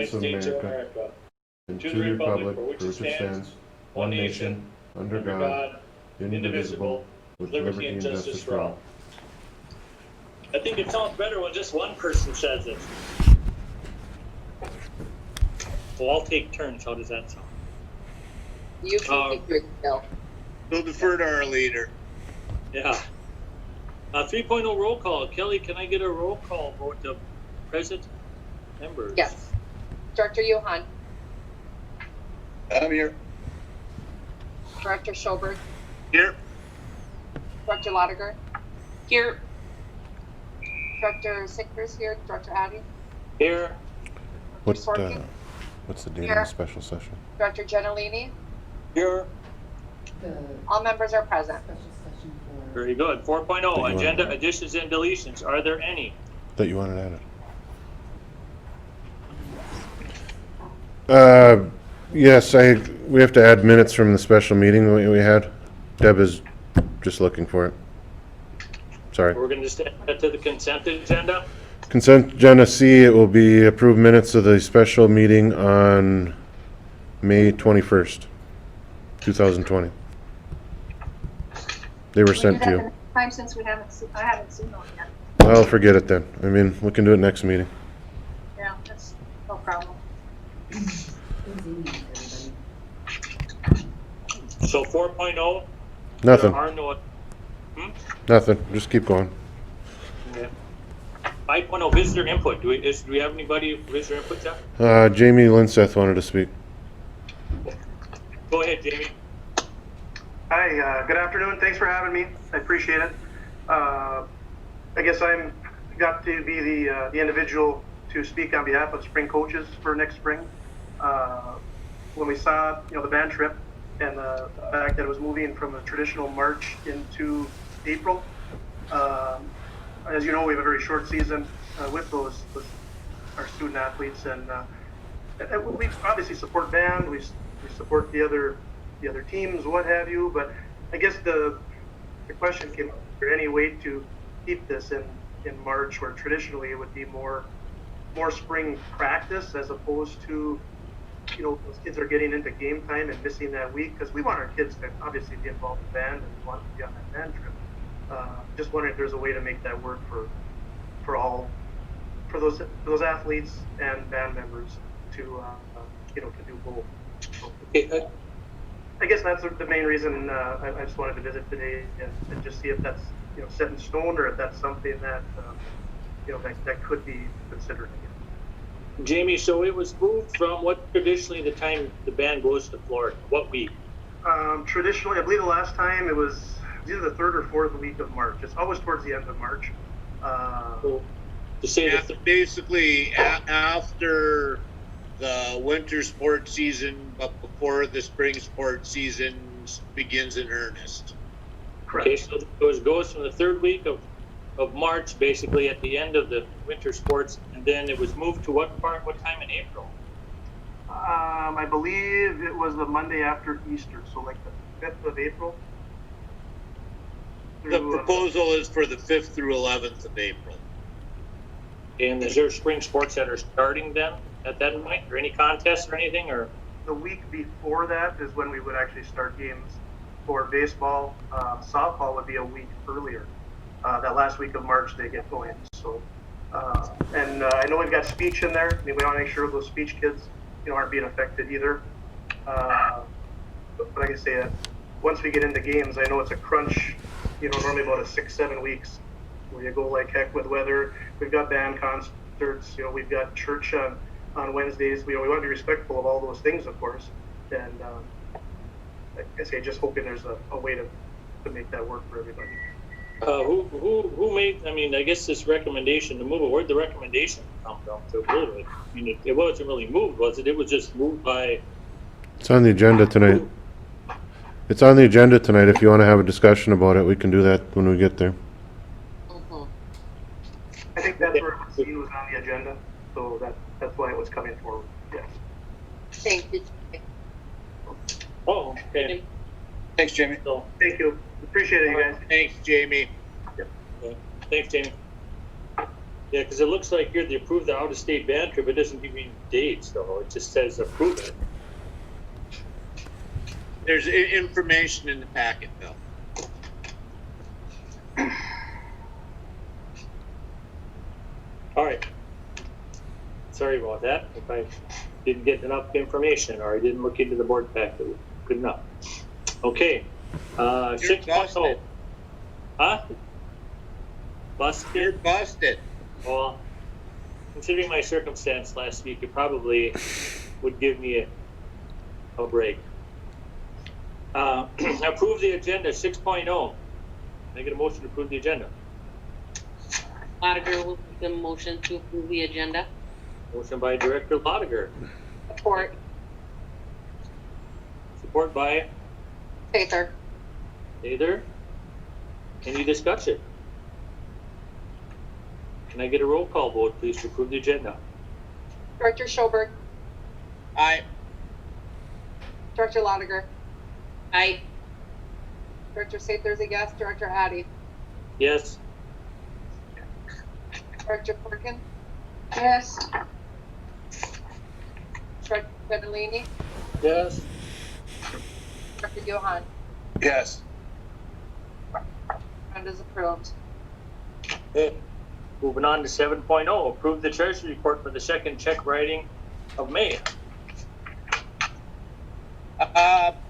States of America, and to the republic for which it stands, one nation, under God, indivisible, with liberty and justice for all. I think it sounds better when just one person says it. We'll all take turns. How does that sound? You can keep your bill. We'll defer to our leader. Yeah. 3.0 roll call. Kelly, can I get a roll call vote of present members? Yes. Director Johan. I'm here. Director Schobert. Here. Director Lotiger. Here. Director Sickers here. Director Addy. Here. What's Sorkin. the date of Here. the special session? Director Gentilini. Here. All members are present. Very good. 4.0 agenda additions and deletions. Are there any? That you wanted added. Yes, we have to add minutes from the special meeting we had. Deb is just looking for it. Sorry. We're going to just add that to the consent agenda. Consent agenda C, it will be approved minutes of the special meeting on May 21st, 2020. They were sent to you. Time since I haven't seen them yet. Well, forget it then. I mean, we can do it next meeting. Yeah, that's no problem. So 4.0. Nothing. There are no. Nothing. Just keep going. Okay. 5.0 visitor input. Do we have anybody visitor input, Jeff? Jamie Linseth wanted to speak. Go ahead, Jamie. Hi, good afternoon. Thanks for having me. I appreciate it. I guess I'm got to be the individual to speak on behalf of spring coaches for next spring. When we saw, the band trip and the fact that it was moving from a traditional March into April, as you know, we have a very short season with our student athletes, and we obviously support band. We support the other teams, what have you, but I guess the question came up, is there any way to keep this in March, where traditionally it would be more spring practice as opposed to, those kids are getting into game time and missing that week, because we want our kids to obviously be involved in band and we want them to be on that band trip. Just wondering if there's a way to make that work for those athletes and band members to do both. Okay, I guess that's the main reason I just wanted to visit today and just see if that's set in stone, or if that's something that that could be considered again. Jamie, so it was moved from what traditionally the time the band goes to Florida? What week? Traditionally, I believe the last time it was either the third or fourth week of March. It's always towards the end of March. So, to say Basically, after the winter sports season, but before the spring sports season begins in earnest. Correct. Okay, so it goes from the third week of March, basically at the end of the winter sports, and then it was moved to what time in April? I believe it was the Monday after Easter, so like the 5th of April. The proposal is for the 5th through 11th of April. And is there spring sports that are starting then at that point, or any contests or anything, or? The week before that is when we would actually start games for baseball. Softball would be a week earlier. That last week of March they get going. So, and I know we've got speech in there. I mean, we want to make sure those speech kids, aren't being affected either. But like I say, once we get into games, I know it's a crunch. Normally about 6-7 weeks where you go like heck with weather. We've got band concerts. We've got church on Wednesdays. We want to be respectful of all those things, of course. And like I say, just hoping there's a way to make that work for everybody. Who made? I mean, I guess this recommendation to move it. Where'd the recommendation come from to move it? I mean, it wasn't really moved, was it? It was just moved by. It's on the agenda tonight. It's on the agenda tonight. If you want to have a discussion about it, we can do that when we get there. Mm-hmm. I think that's where it was on the agenda, so that's why it was coming forward. Yes. Thank you. Oh, okay. Thanks, Jamie. So, Thank you. Appreciate it, you guys. Thanks, Jamie. thanks, Jamie. Yeah, because it looks like here they approved the out-of-state band trip. It doesn't give you dates, though. It just says approve it. There's information in the packet, Bill. All right. Sorry about that. If I didn't get enough information or I didn't look into the board packet good enough. Okay. 6.0. busted. Huh? You're Busted? busted. Well, considering my circumstance last week, it probably would give me a break. Approve the agenda 6.0. Can I get a motion to approve the agenda? Auditor will make the motion to approve the agenda. Motion by Director Lotiger, Support. support by Sather. Either. Any discussion? Can I get a roll call vote, please, to approve the agenda? Director Schoberg. Aye. Director Lotiger. Aye. Director Sather's a yes. Director Addy. Yes. Director Perkin. Yes. Director Federlini. Yes. Director Johan. Yes. And is approved. Okay. Moving on to 7.0, approve the treasury report for the second check writing of May.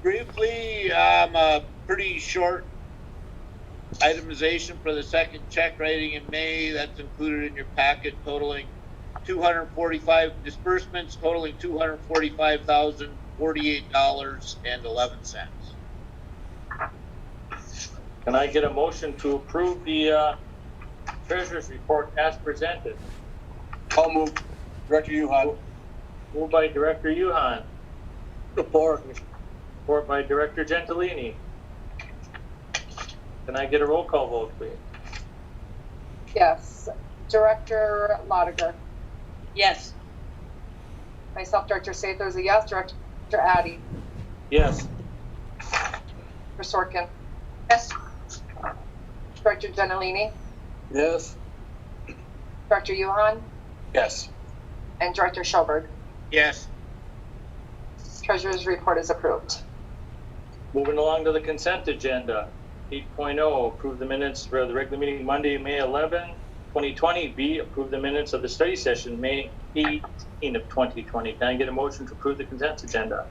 Briefly, a pretty short itemization for the second check writing in May. That's included in your packet, totaling 245 disbursements, totaling $245,048.11. Can I get a motion to approve the treasurer's report as presented? I'll move. Director Yuhan. Moved by Director Yuhan, Support. support by Director Gentilini. Can I get a roll call vote, please? Yes. Director Lotiger. Yes. Myself, Director Sather's a yes. Director Addy. Yes. Director Sorkin. Yes. Director Gentilini. Yes. Director Johan. Yes. And Director Schoberg. Yes. Treasurer's report is approved. Moving along to the consent agenda. 8.0, approve the minutes for the regular meeting Monday, May 11, 2020. B, approve the minutes of the study session May 18 of 2020. Can I get a motion to approve the consent agenda?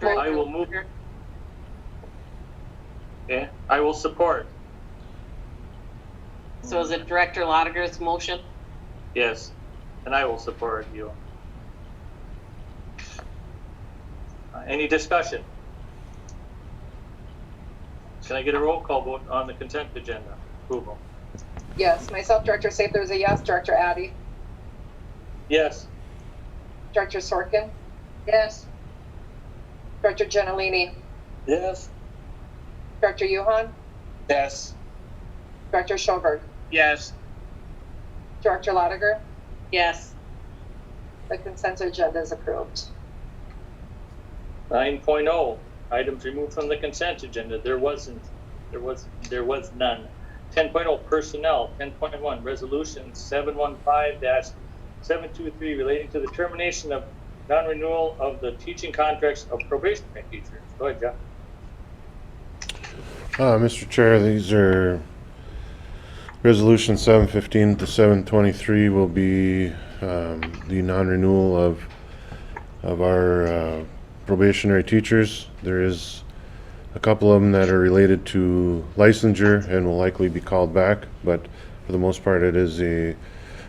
I will move. Okay, I will support. So is it Director Lotiger's motion? Yes, and I will support you. Any discussion? Can I get a roll call vote on the consent agenda? Approval. Yes. Myself, Director Sather's a yes. Director Addy. Yes. Director Sorkin. Yes. Director Gentilini. Yes. Director Johan. Yes. Director Schoberg. Yes. Director Lotiger. Yes. The consent agenda is approved. 9.0, items removed from the consent agenda. There was none. 10.0, personnel. 10.1, resolution 715-723 relating to the termination of non-renewal of the teaching contracts of probationary teachers. Go ahead, Jeff. Mr. Chair, these are resolution 715 to 723 will be the non-renewal of our probationary teachers. There is a couple of them that are related to licensure and will likely be called back, but for the most part it is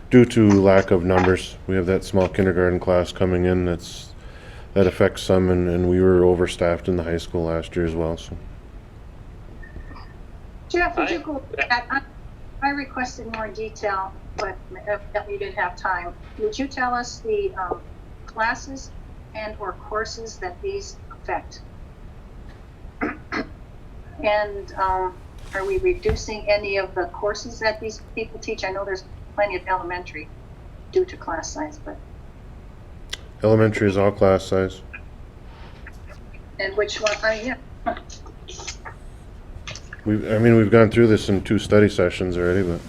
due to lack of numbers. We have that small kindergarten class coming in that affects some, and we were overstaffed in the high school last year as well. So. Jeff, would you go back? I requested more detail, but evidently you didn't have time. Would you tell us the classes and or courses that these affect? And are we reducing any of the courses that these people teach? I know there's plenty of elementary due to class size, but. Elementary is all class size. And which one? Yeah. We've gone through this in 2 study sessions already, but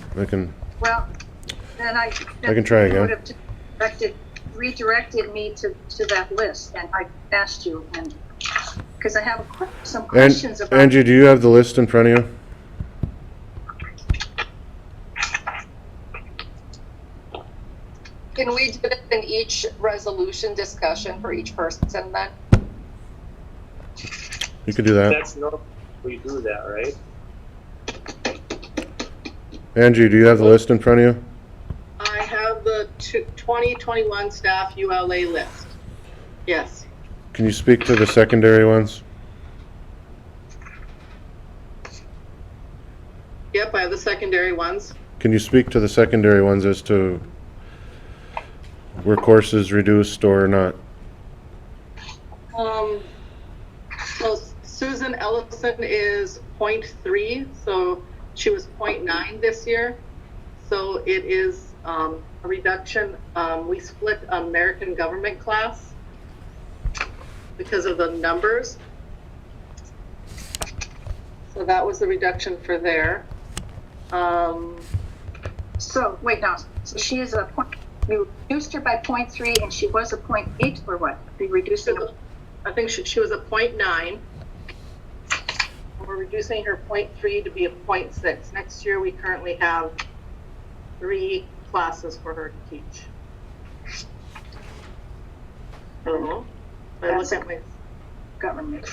Well, then I can try again. would have redirected me to that list, and I asked you, and because I have some questions about. Angie, do you have the list in front of you? Can we do it in each resolution discussion for each person then? You could do that. That's normal, we do that, right? Angie, do you have the list in front of you? I have the 2021 staff ULA list. Yes. Can you speak to the secondary ones? Yep, I have the secondary ones. Can you speak to the secondary ones as to were courses reduced or not? So Susan Ellison is 0.3, so she was 0.9 this year. So it is a reduction. We split American government class because of the numbers. So that was the reduction for there. So wait now. So she is you reduced her by 0.3, and she was a 0.8, or what? Are you reducing her? I think she was a 0.9. We're reducing her 0.3 to be a 0.6. Next year, we currently have 3 classes for her to teach. I look at my, Government.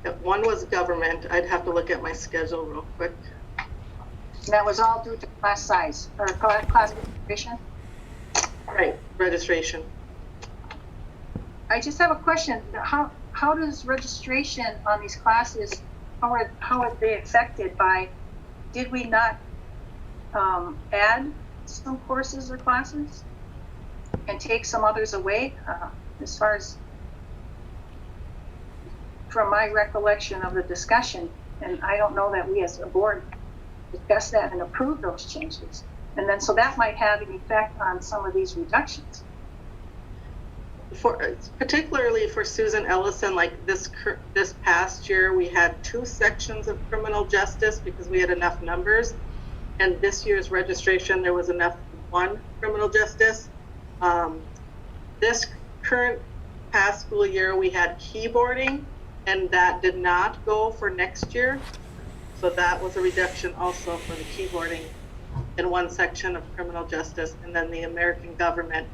if one was government, I'd have to look at my schedule real quick. And that was all due to class size, or class registration? Right, registration. I just have a question. How does registration on these classes, how are they affected by, did we not add some courses or classes and take some others away? As far as, from my recollection of the discussion, and I don't know that we as a board discussed that and approved those changes. And then, so that might have an effect on some of these reductions. Particularly for Susan Ellison, like this past year, we had 2 sections of criminal justice because we had enough numbers. And this year's registration, there was enough 1 criminal justice. This current past school year, we had keyboarding, and that did not go for next year. So that was a reduction also for the keyboarding in 1 section of criminal justice. And then the American government,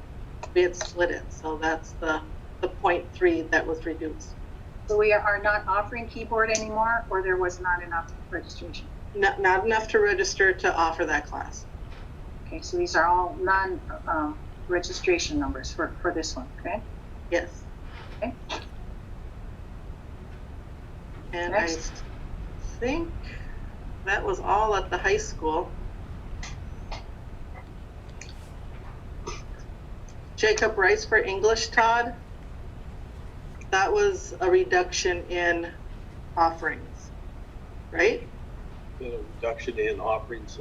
we had split it. So that's the 0.3 that was reduced. So we are not offering keyboard anymore, or there was not enough registration? Not enough to register to offer that class. Okay, so these are all non-registration numbers for this one, okay? Yes. Okay. And Next. I think that was all at the high school. Jacob Rice for English, Todd. That was a reduction in offerings, right? A reduction in offerings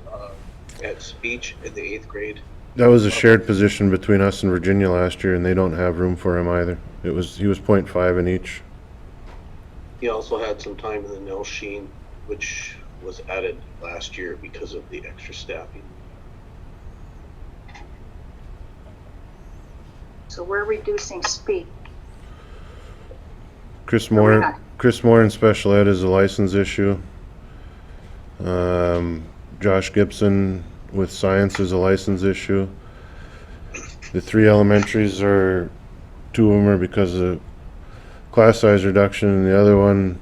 at speech in the 8th grade. That was a shared position between us and Virginia last year, and they don't have room for him either. He was 0.5 in each. He also had some time in the Nell Sheen, which was added last year because of the extra staffing. So we're reducing speed. Chris we're Moore not. in special ed is a license issue. Josh Gibson with science is a license issue. The 3 elementaries are, 2 of them are because of class size reduction, and the other one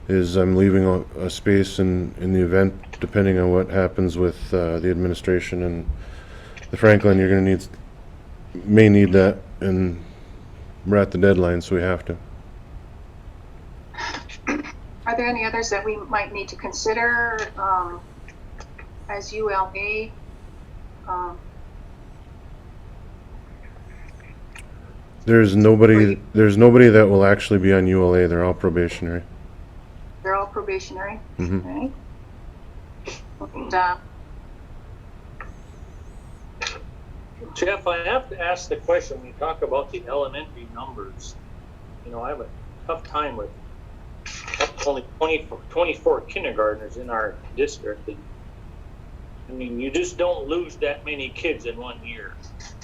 is I'm leaving a space in the event, depending on what happens with the administration and the Franklin. You're going to may need that, and we're at the deadline, so we have to. Are there any others that we might need to consider as ULA? There's nobody that will actually be on ULA. They're all probationary. They're all probationary, Mhm. right? And, Jeff, I have to ask the question, when you talk about the elementary numbers, I have a tough time with up only 24 kindergartners in our district. I mean, you just don't lose that many kids in 1 year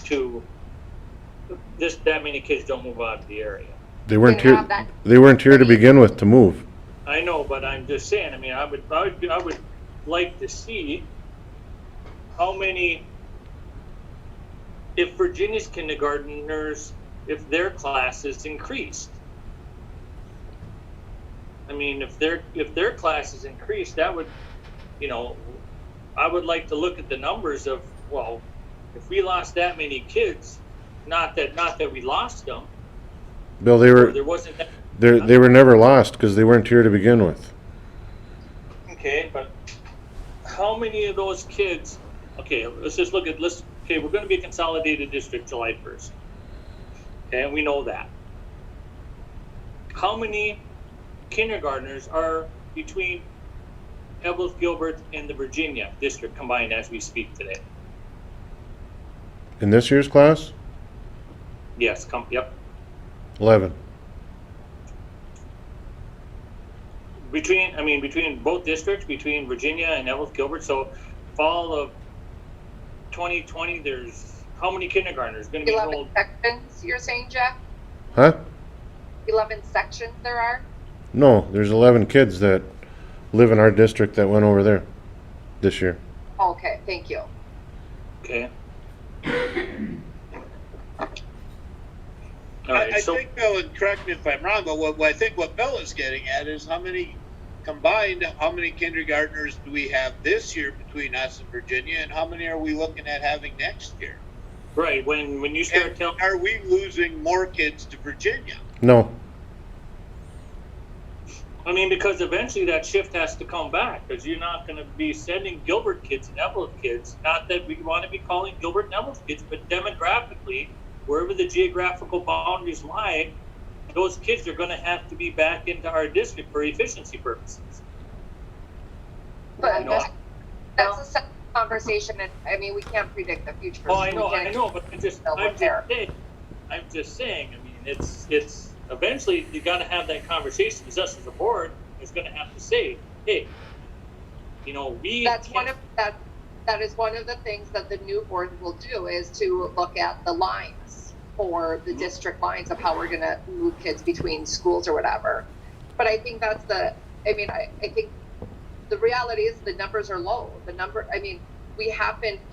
to just that many kids don't move out of the area. They weren't Didn't have here. that. They weren't here to begin with to move. I know, but I'm just saying, I mean, I would like to see how many, if Virginia's kindergartners, if their classes increased. I mean, if their classes increased, that would, you know, I would like to look at the numbers of, well, if we lost that many kids, not that we lost them. Bill, There wasn't that. they were never lost because they weren't here to begin with. Okay, but how many of those kids? Okay, let's just look at okay, we're going to be a consolidated district July 1st. Okay, and we know that. How many kindergartners are between Eveleth, Gilbert, and the Virginia district combined as we speak today? In this year's class, Yes, yep. 11. Between both districts, between Virginia and Eveleth, Gilbert. So fall of 2020, there's how many kindergartners going to be 11 enrolled? sections, you're saying, Jeff? Huh? 11 sections there are? No, there's 11 kids that live in our district that went over there this year. Okay, thank you. Okay. All right, I so think, Bill, and correct me if I'm wrong, but I think what Bill is getting at is how many kindergartners do we have this year between us and Virginia, and how many are we looking at having next year? right when you start And telling, are we losing more kids to Virginia? No. I mean, because eventually that shift has to come back, because you're not going to be sending Gilbert kids and Eveleth kids. Not that we want to be calling Gilbert and Eveleth kids, but demographically, wherever the geographical boundaries lie, those kids are going to have to be back into our district for efficiency purposes. But You know, that's a separate conversation, and I mean, we can't predict the future. oh, I so know, we can't but I'm just saying. I mean, it's eventually you got to have that conversation. Because us as a board is going to have to say, hey, you know, That's one of that is one of the things that the new board will do, is to look at the lines for the district lines of how we're going to move kids between schools or whatever. But I think I think the reality is the numbers are low.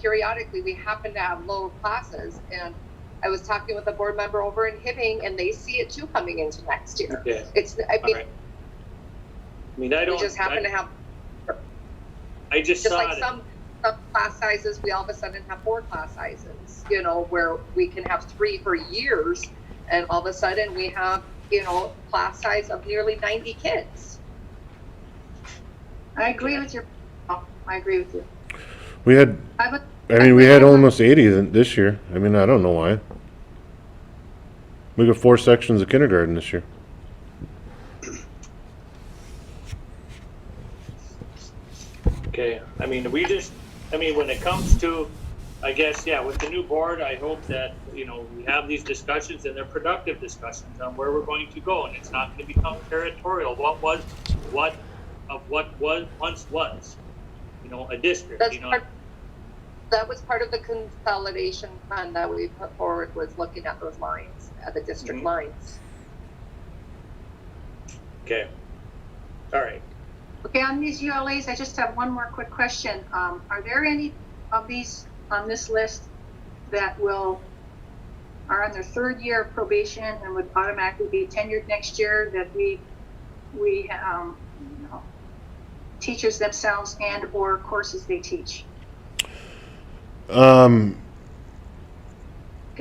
Periodically we happen to have low classes, and I was talking with a board member over in Hibbing, and they see it too coming into next year. Okay. I mean, I don't. we just happen to have, I just just saw like it. some class sizes, we all of a sudden have 4 class sizes, you know, where we can have 3 for years, and all of a sudden we have, you know, class size of nearly 90 kids. I agree with you. I agree with you. We had we had almost 80 this year. I mean, I don't know why. We got 4 sections of kindergarten this year. Okay, I mean, when it comes to, I guess, yeah, with the new board, I hope that, you know, we have these discussions and they're productive discussions on where we're going to go, and it's not going to become territorial. What once was, you know, a district, That's you know. that was part of the consolidation plan that we put forward, was looking at those lines, at the district Mhm. lines. Okay, all right. Okay, on these ULAs, I just have one more quick question. Are there any of these on this list that are on their 3rd year of probation and would automatically be tenured next year, that we you know, teachers themselves and or courses they teach? Because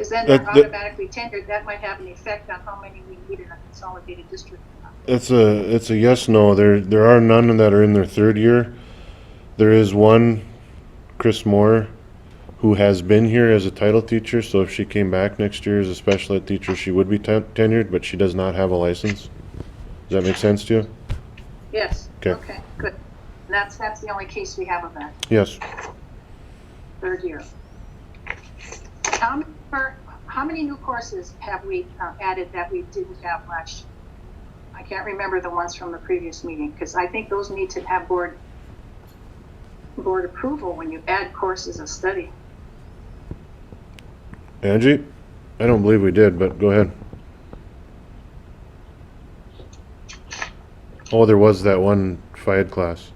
then they're automatically tenured. That might have an effect on how many we need in a consolidated district. It's a yes, no. There are none that are in their 3rd year. There is one, Chris Moore, who has been here as a title teacher, so if she came back next year as a special ed teacher, she would be tenured, but she does not have a license. Does that make sense to you? Yes. Okay. Okay, good. And that's the only case we have of that, Yes. 3rd year. How many new courses have we added that we didn't have last year? I can't remember the ones from the previous meeting, because I think those need to have board approval when you add courses of study. Angie? I don't believe we did, but go ahead. Oh, there was that one FIAD class.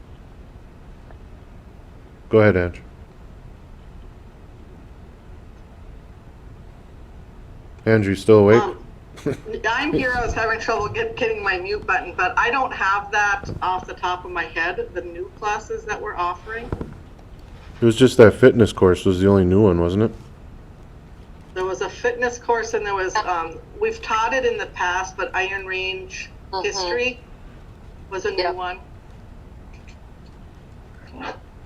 Go ahead, Ange. Andrew, you still awake? I'm here. I was having trouble getting my mute button, but I don't have that off the top of my head, the new classes that we're offering. It was just that fitness course was the only new one, wasn't it? There was a fitness course and there was, we've taught it in the past, but Iron Range History was a new one.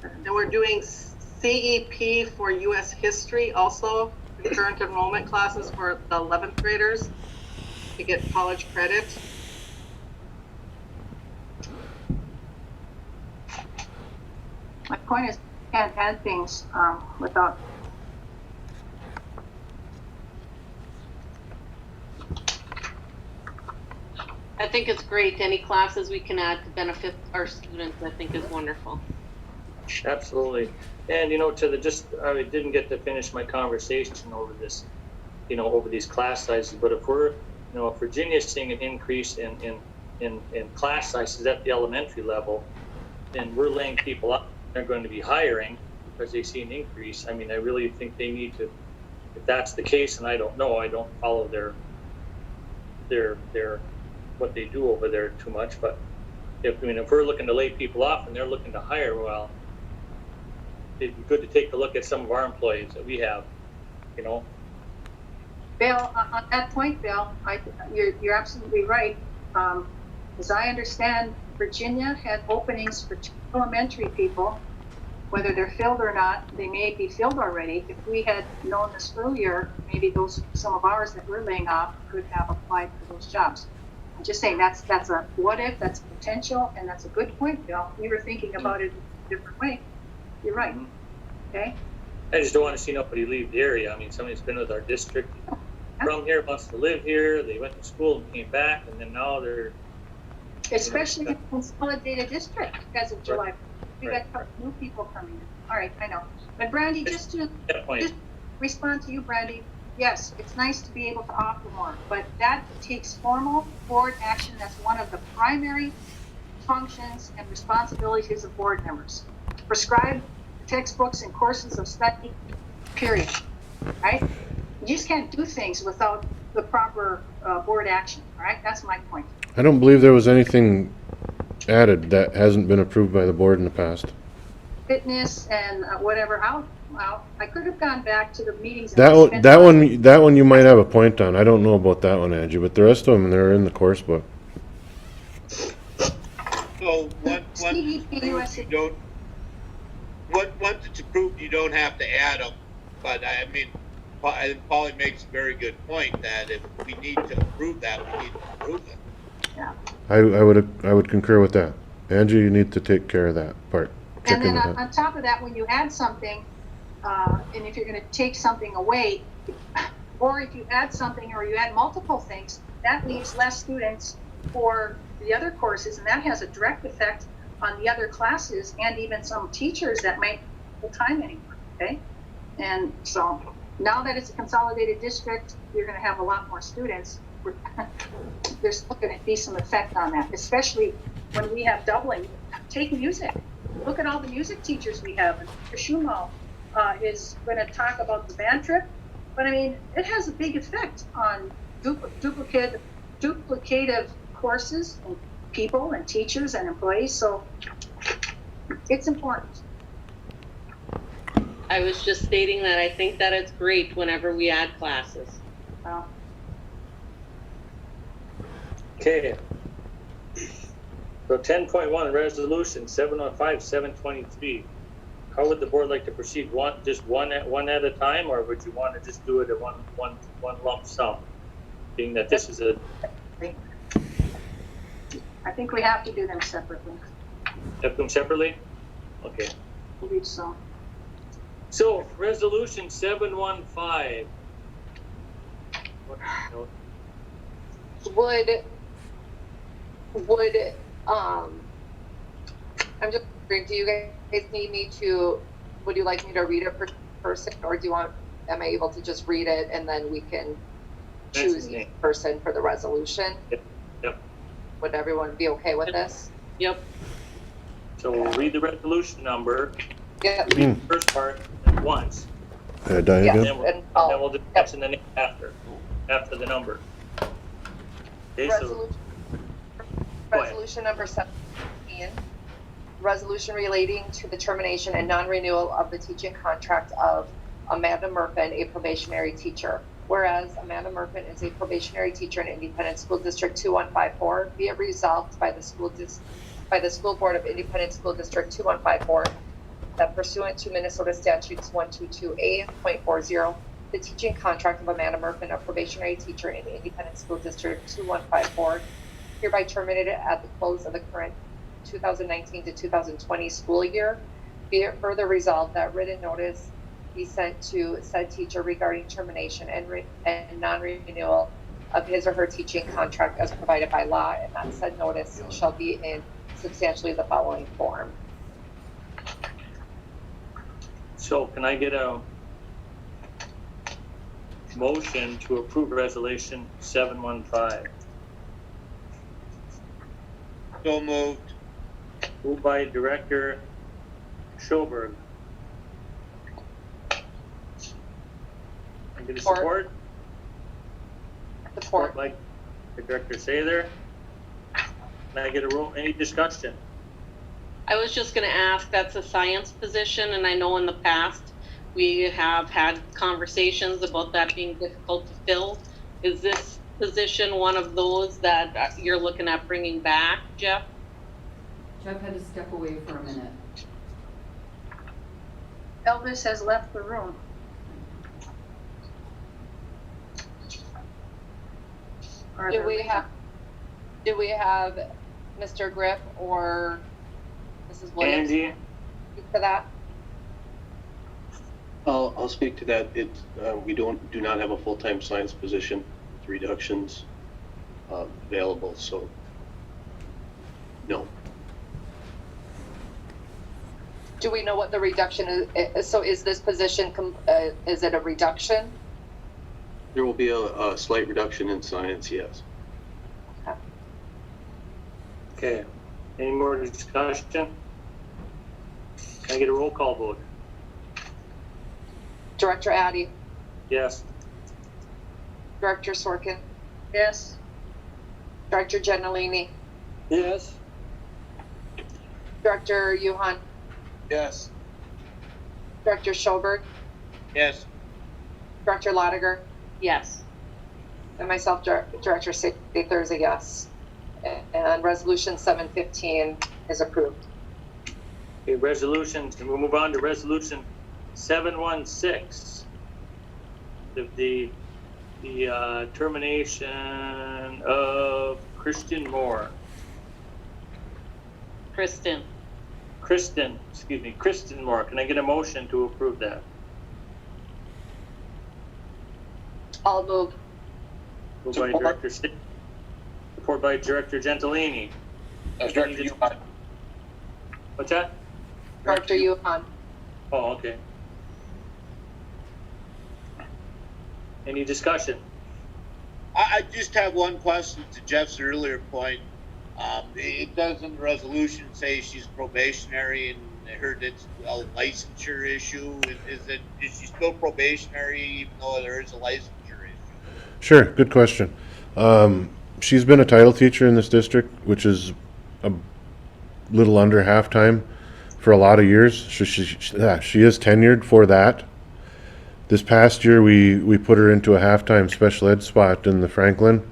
And we're doing CEP for US History also, current enrollment classes for the 11th graders to get college credit. My point is, you can't add things without. I think it's great. Any classes we can add to benefit our students, I think is wonderful. Absolutely. And, I didn't get to finish my conversation over this, over these class sizes, but if we're, if Virginia's seeing an increase in class sizes at the elementary level, then we're laying people up, they're going to be hiring because they see an increase. I mean, I really think they need to, if that's the case, and I don't know, I don't follow their what they do over there too much, but if we're looking to lay people off and they're looking to hire, well, it'd be good to take a look at some of our employees that we have, Bill, on that point, Bill, you're absolutely right. As I understand, Virginia had openings for 2 elementary people. Whether they're filled or not, they may be filled already. If we had known this earlier, maybe some of ours that we're laying off could have applied for those jobs. I'm just saying that's a what if, that's a potential, and that's a good point, Bill. We were thinking about it in a different way. You're right. Okay. I just don't want to see nobody leave the area. I mean, somebody's been with our district from here, wants to live here, they went to school and came back, and then now they're... Especially in consolidated district as of July. We got new people coming in. All right, I know. But Brandy, just respond to you, Brandy. Yes, it's nice to be able to offer more, but that takes formal board action. That's one of the primary functions and responsibilities of board members. Prescribe textbooks and courses of study, period. Right? You just can't do things without the proper board action. All right? That's my point. I don't believe there was anything added that hasn't been approved by the board in the past. Fitness and whatever. I could have gone back to the meetings. That one you might have a point on. I don't know about that one, Angie, but the rest of them, they're in the course book. So once it's approved, you don't have to add them. But I mean, Polly makes a very good point that if we need to approve that, we need to approve it. Yeah. I would concur with that. Angie, you need to take care of that part. And then on top of that, when you add something, and if you're going to take something away, or if you add something or you add multiple things, that leaves less students for the other courses, and that has a direct effect on the other classes and even some teachers that might have time anymore. Okay, and so now that it's a consolidated district, you're going to have a lot more students. There's still going to be some effect on that, especially when we have doubling. Take music. Look at all the music teachers we have. And Mr. Schumal is going to talk about the band trip, but I mean, it has a big effect on duplicative courses and people and teachers and employees. So it's important. I was just stating that I think that it's great whenever we add classes. Okay. So 10.1, resolution 715-723. How would the board like to proceed? Just one at a time, or would you want to just do it at one lump sum? Being that this is I think we have to do them separately. Have them separately? Okay. I believe so. So resolution 715. would, I'm just wondering, do you guys need me to, would you like me to read it per person, or am I able to just read it and then we can choose each person for the resolution? Yep. Would everyone be okay with this? Yep. So we'll read the resolution number, Yep. read the first part at once. Diagram? Yes. And then And we'll just mention the name after the number. Okay, so Resolution number 17, resolution relating to the termination and non-renewal of the teaching contract of Amanda Murphin, a probationary teacher. Whereas Amanda Murphin is a probationary teacher in Independent School District 2154, be it resolved by the School Board of Independent School District 2154 that pursuant to Minnesota Statutes 122A.40, the teaching contract of Amanda Murphin, a probationary teacher in Independent School District 2154, hereby terminated at the close of the current 2019 to 2020 school year. Be it further resolved that written notice be sent to said teacher regarding termination and non-renewal of his or her teaching contract as provided by law, and that said notice shall be in substantially the following form. So can I get a motion to approve resolution 715? So moved. Moved by Director Schoberg. Can I get a support? Support. By Director Sather. Can I get a roll? Any discussion? I was just gonna ask, that's a science position, and I know in the past we have had conversations about that being difficult to fill. Is this position one of those that you're looking at bringing back, Jeff? Jeff had to step away for a minute. Elvis has left the room. Do we have Mr. Griff or Mrs. Williams Angie? speak to that? I'll speak to that. We do not have a full-time science position with reductions available, so no. Do we know what the reduction is? So is this position, is it a reduction? There will be a slight reduction in science, yes. Okay. Any more discussion? Can I get a roll call vote? Director Addy, Yes. Director Sorkin, Yes. Director Gentilini, Yes. Director Yuhan, Yes. Director Schoberg, Yes. Director Lotiger, Yes. and myself, Director Sather, is a yes. And resolution 715 is approved. Okay, resolutions, and we'll move on to resolution 716. The termination of Kristen Moore. Kristen Moore. Can I get a motion to approve that? I'll move. Moved by Director Stick. Support by Director Gentilini. Director Yuhan. What's that? Director Yuhan. Oh, okay. Any discussion? I just have one question to Jeff's earlier point. It does in the resolution say she's probationary, and I heard it's a licensure issue. Is she still probationary even though there is a licensure issue? Sure, good question. She's been a title teacher in this district, which is a little under half-time for a lot of years. She is tenured for that. This past year, we put her into a half-time special ed spot in the Franklin,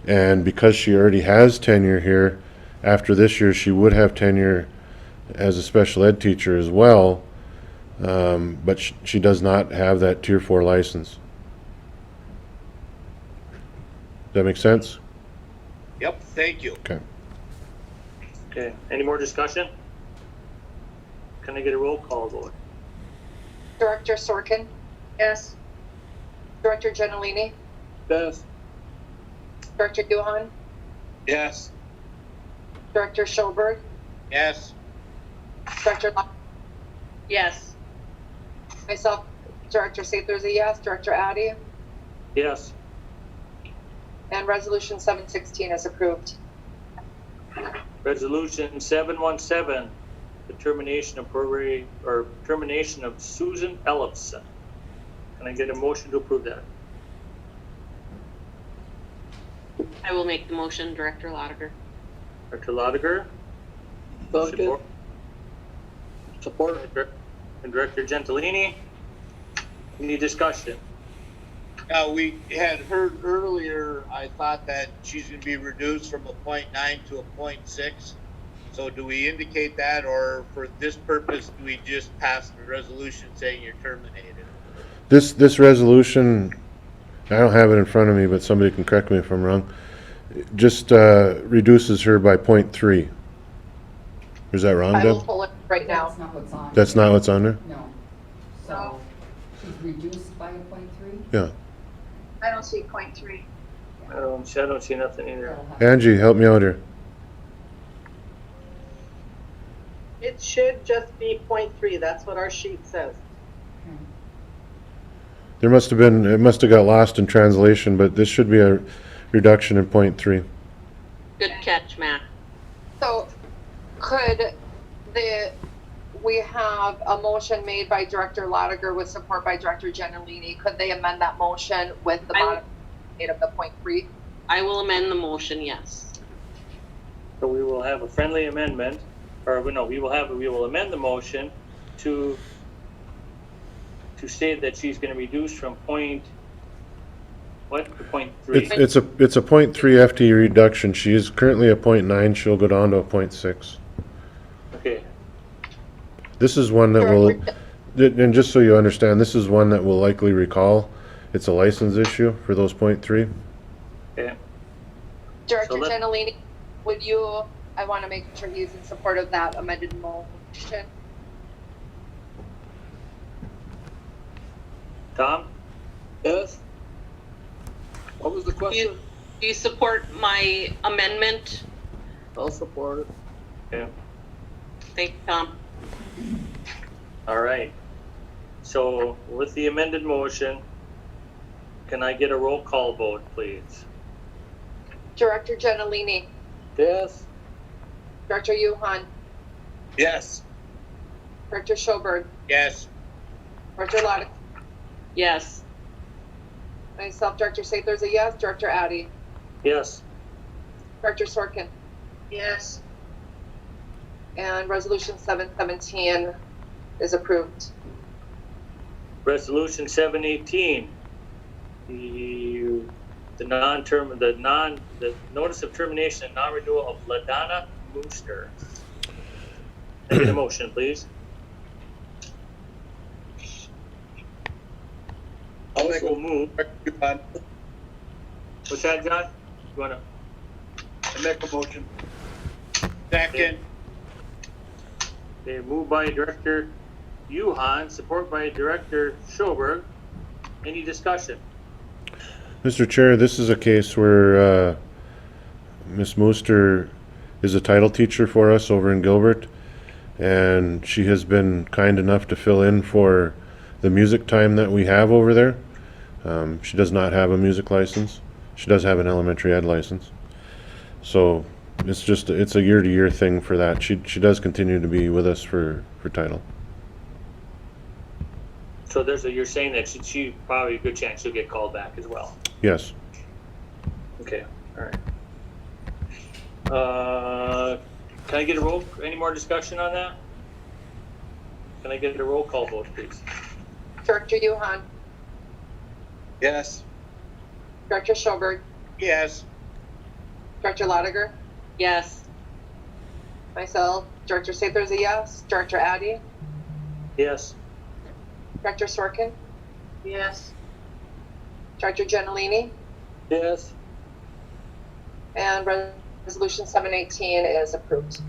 and because she already has tenure here, after this year, she would have tenure as a special ed teacher as well, but she does not have that Tier 4 license. Does that make sense? Yep, thank you. Okay. Okay. Any more discussion? Can I get a roll call vote? Director Sorkin, Yes. Director Gentilini, Yes. Director Yuhan, Yes. Director Schoberg, Yes. Director Lock, Yes. myself, Director Sather's a yes, Director Addy, Yes. and Resolution 716 is approved. Resolution 717, the termination of program, or termination of Susan Ellison. Can I get a motion to approve that? I will make the motion, Director Lotiger. Director Lotiger? Second. Support. And Director Gentilini? Any discussion? We had heard earlier, I thought that she's gonna be reduced from a 0.9 to a 0.6. So do we indicate that, or for this purpose, do we just pass the resolution saying you're terminated? This resolution, I don't have it in front of me, but somebody can correct me if I'm wrong, just reduces her by 0.3. Is that wrong, I will Deb? pull it right now. That's not what's on. That's not what's on there? No. So she's reduced by a 0.3? Yeah. I don't see 0.3. I don't see nothing either. That'll have- Angie, help me out here. It should just be 0.3. That's what our sheet says. Okay. There must have been, it must have got lost in translation, but this should be a reduction in 0.3. Good catch, Matt. So could we have a motion made by Director Lotiger with support by Director Gentilini? Could they amend that motion with the modification of the 0.3? I will amend the motion, yes. So we will have a friendly amendment, or no, we will amend the motion to state that she's gonna reduce from to 0.3. It's a 0.3 FTE reduction. She is currently a 0.9. She'll go down to a 0.6. Okay, This is one that will, and just so you understand, this is one that will likely recall. It's a license issue for those 0.3. okay. Director So let- Gentilini, I want to make sure he's in support of that amended motion. Tom? Yes? What was the Do question? you support my amendment? I'll support it. Okay, Thank you, Tom. all right. So with the amended motion, can I get a roll call vote, please? Director Gentilini, Yes? Director Yuhan, Yes. Director Schoberg, Yes. Director Lotiger, Yes. myself, Director Sather's a yes, Director Addy, Yes. Director Sorkin, Yes. and Resolution 717 is approved. Resolution 718, the notice of termination and non-renewal of LaDonna Mooster. Can I get a motion, please? I'll make Also a move. What's that, John? You wanna? motion. Second. Okay, moved by Director Yuhan, support by Director Schoberg. Any discussion? Mr. Chair, this is a case where Ms. Mooster is a title teacher for us over in Gilbert, and she has been kind enough to fill in for the music time that we have over there. She does not have a music license. She does have an elementary ed license. So it's a year-to-year thing for that. She does continue to be with us for title. So you're saying that she probably a good chance she'll get called back as well. Yes. Okay, all right. Can I get any more discussion on that? Can I get a roll call vote, please? Director Yuhan, Yes? Director Schoberg, Yes. Director Lotiger, Yes. myself, Director Sather's a yes, Director Addy, Yes. Director Sorkin, Yes. Director Gentilini, Yes? and Resolution 718 is approved.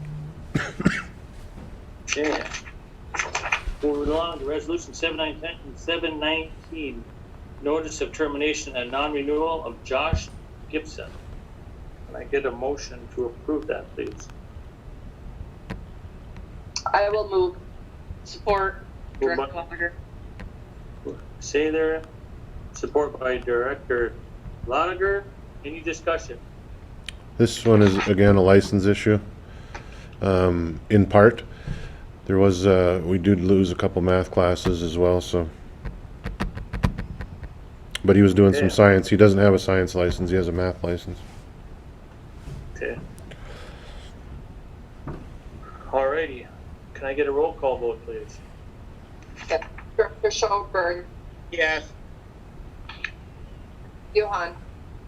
Yeah. Moving along to Resolution 719, notice of termination and non-renewal of Josh Gibson. Can I get a motion to approve that, please? I will move. Support Moved Director by- Lotiger. Sather, support by Director Lotiger. Any discussion? This one is, again, a license issue. In part, there was, we did lose a couple math classes as well, so. But he was doing some Okay. science. He doesn't have a science license, he has a math license. Okay. Alrighty. Can I get a roll call vote, please? Okay. Director Schoenberg, Yes. Johan,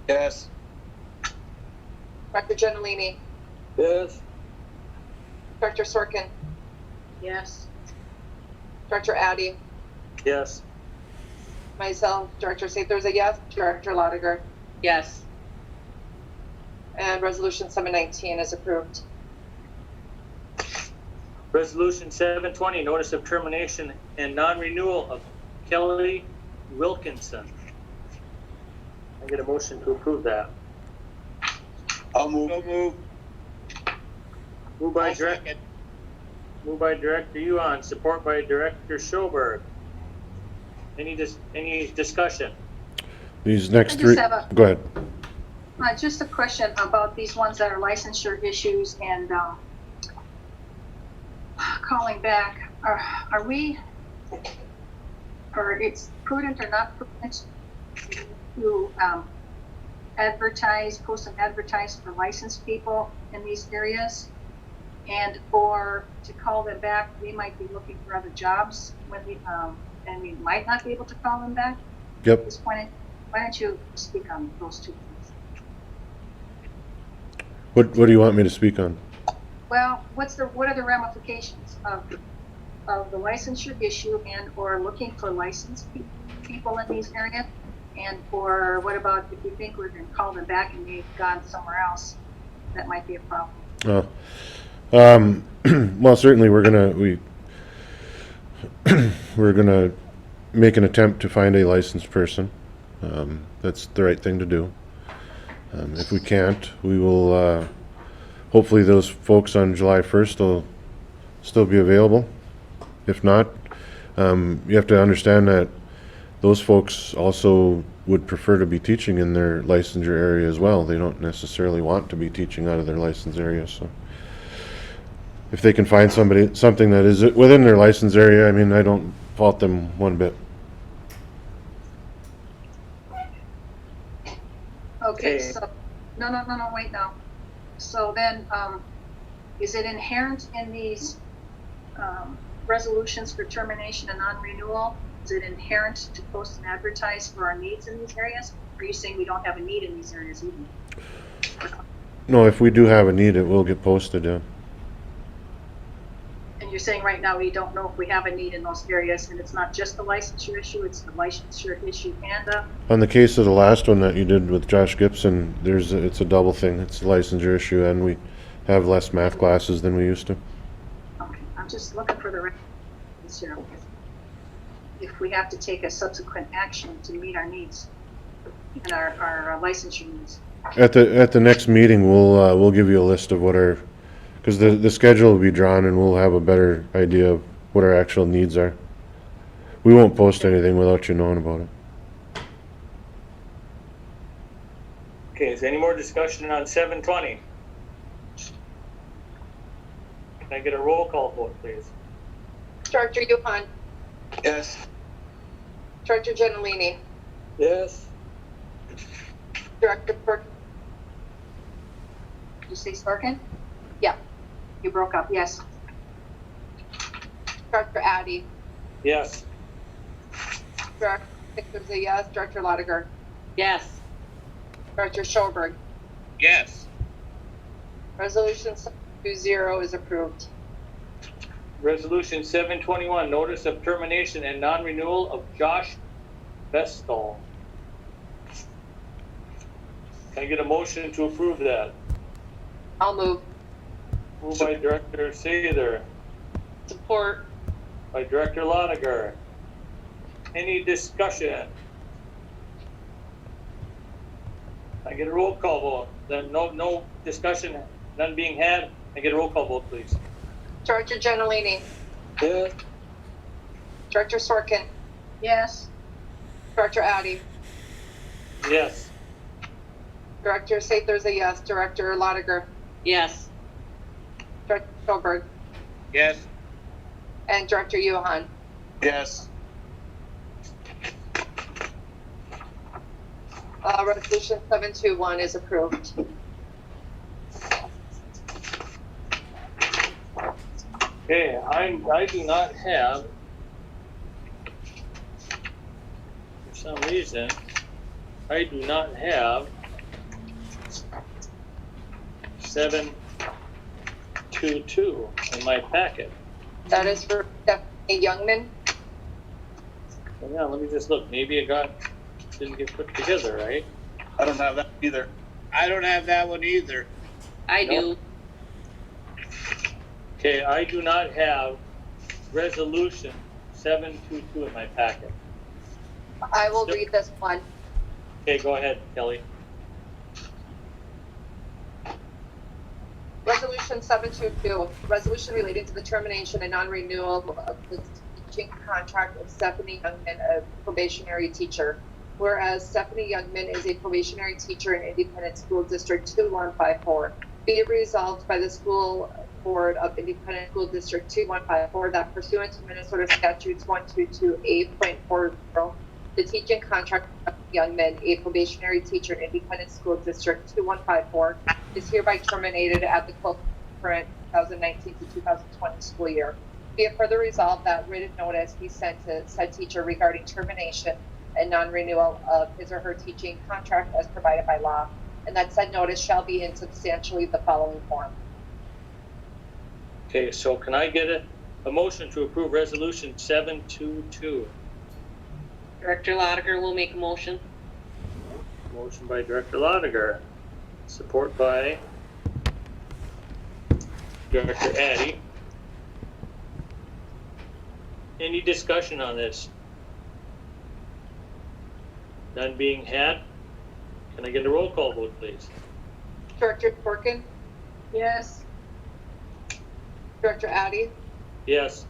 Yes. Director Gentilini, Yes. Director Sorkin, Yes. Director Addy, Yes. myself, Director Sather's a yes, Director Lotiger, Yes. and Resolution 719 is approved. Resolution 720, notice of termination and non-renewal of Kelly Wilkinson. I get a motion to approve that. I'll move. So move. Moved by I'll second. Director Yuan, support by Director Schoberg. Any discussion? These next I just three, have a- go ahead. Just a question about these ones that are licensure issues and, calling back. Are we, or it's prudent or not prudent to, post and advertise for licensed people in these areas? And, or to call them back, we might be looking for other jobs when we, and we might not be able to call them back? At Yep. this point, why don't you speak on those two things? What do you want me to speak on? Well, what are the ramifications of the licensure issue and or looking for licensed people in these areas? And or what about if you think we're going to call them back and they've gone somewhere else? That might be a problem. Well, certainly we're gonna make an attempt to find a licensed person. That's the right thing to do. If we can't, we will, hopefully those folks on July 1st will still be available. If not, you have to understand that those folks also would prefer to be teaching in their licensure area as well. They don't necessarily want to be teaching out of their license area, so. If they can find something that is within their license area, I mean, I don't fault them one bit. Okay, Okay. so, no, wait now. So then, is it inherent in these, resolutions for termination and non-renewal? Is it inherent to post and advertise for our needs in these areas? Or are you saying we don't have a need in these areas either? No, if we do have a need, it will get posted, yeah. And you're saying right now we don't know if we have a need in those areas, and it's not just the licensure issue, it's the licensure issue and On the case of the last one that you did with Josh Gibson, it's a double thing. It's a licensure issue, and we have less math classes than we used to. okay, I'm just looking for the right, you know, if we have to take a subsequent action to meet our needs and our licensure needs. At the next meeting, we'll give you a list of what our, because the schedule will be drawn, and we'll have a better idea of what our actual needs are. We won't post anything without you knowing about it. Okay, is there any more discussion on 720? Can I get a roll call vote, please? Director Yuhan, Yes. Director Gentilini, Yes. Director Sorkin, Did you say Sorkin? Yeah. You broke up, yes. Director Addy, Yes. Director Sather's a yes, Director Lotiger, Yes. Director Schoberg. Yes. Resolution 720 is approved. Resolution 721, notice of termination and non-renewal of Josh Vestal. Can I get a motion to approve that? I'll move. Moved by Director Sather, Support by Director Lotiger. Any discussion? I get a roll call vote. Then no discussion, none being had. I get a roll call vote, please. Director Gentilini, Yes. Director Sorkin, Yes. Director Addy, Yes. Director Sather's a yes, Director Lotiger, Yes. Director Gilbert, Yes. and Director Yuhan. Yes. Resolution 721 is approved. Okay, I do not have, for some reason, I do not have 722 in my packet. That is for Stephanie Youngman. Well, yeah, let me just look. Maybe it didn't get put together, right? I don't have that either. I don't have that one either. I do. Nope. Okay, I do not have resolution 722 in my packet. I will read this one. Okay, go ahead, Kelly. Resolution 722, resolution relating to the termination and non-renewal of the teaching contract of Stephanie Youngman, a probationary teacher. Whereas Stephanie Youngman is a probationary teacher in Independent School District 2154. Be it resolved by the School Board of Independent School District 2154 that pursuant to Minnesota Statutes 122A.40, the teaching contract of Youngman, a probationary teacher in Independent School District 2154, is hereby terminated at the close of the current 2019 to 2020 school year. Be it further resolved that written notice be sent to said teacher regarding termination and non-renewal of his or her teaching contract as provided by law, and that said notice shall be in substantially the following form. Okay, so can I get a motion to approve resolution 722? Director Lotiger will make a motion. Motion by Director Lotiger, support by Director Addy. Any discussion on this? None being had? Can I get a roll call vote, please? Director Sorkin, Yes. Director Addy, Yes.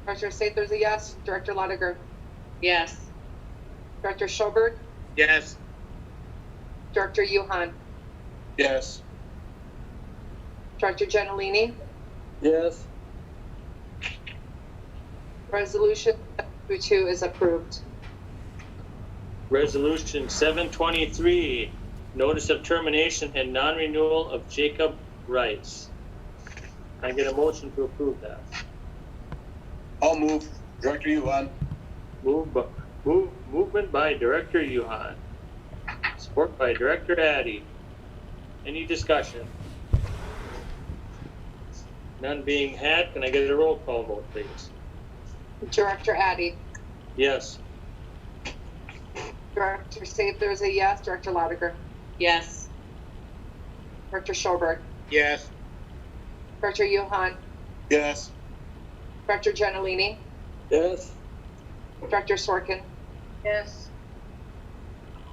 Director Sather's a yes, Director Lotiger, Yes. Director Schobert, Yes. Director Yuhan, Yes. Director Gentilini. Yes. Resolution 722 is approved. Resolution 723, notice of termination and non-renewal of Jacob Rice. Can I get a motion to approve that? I'll move. Director Yuhan. Movement by Director Yuhan. Support by Director Addy. Any discussion? None being had, can I get a roll call vote, please? Director Addy, Yes. Director Sather's a yes, Director Lotiger, Yes. Director Schobert, Yes. Director Yuhan, Yes. Director Gentilini, Yes. Director Sorkin. Yes.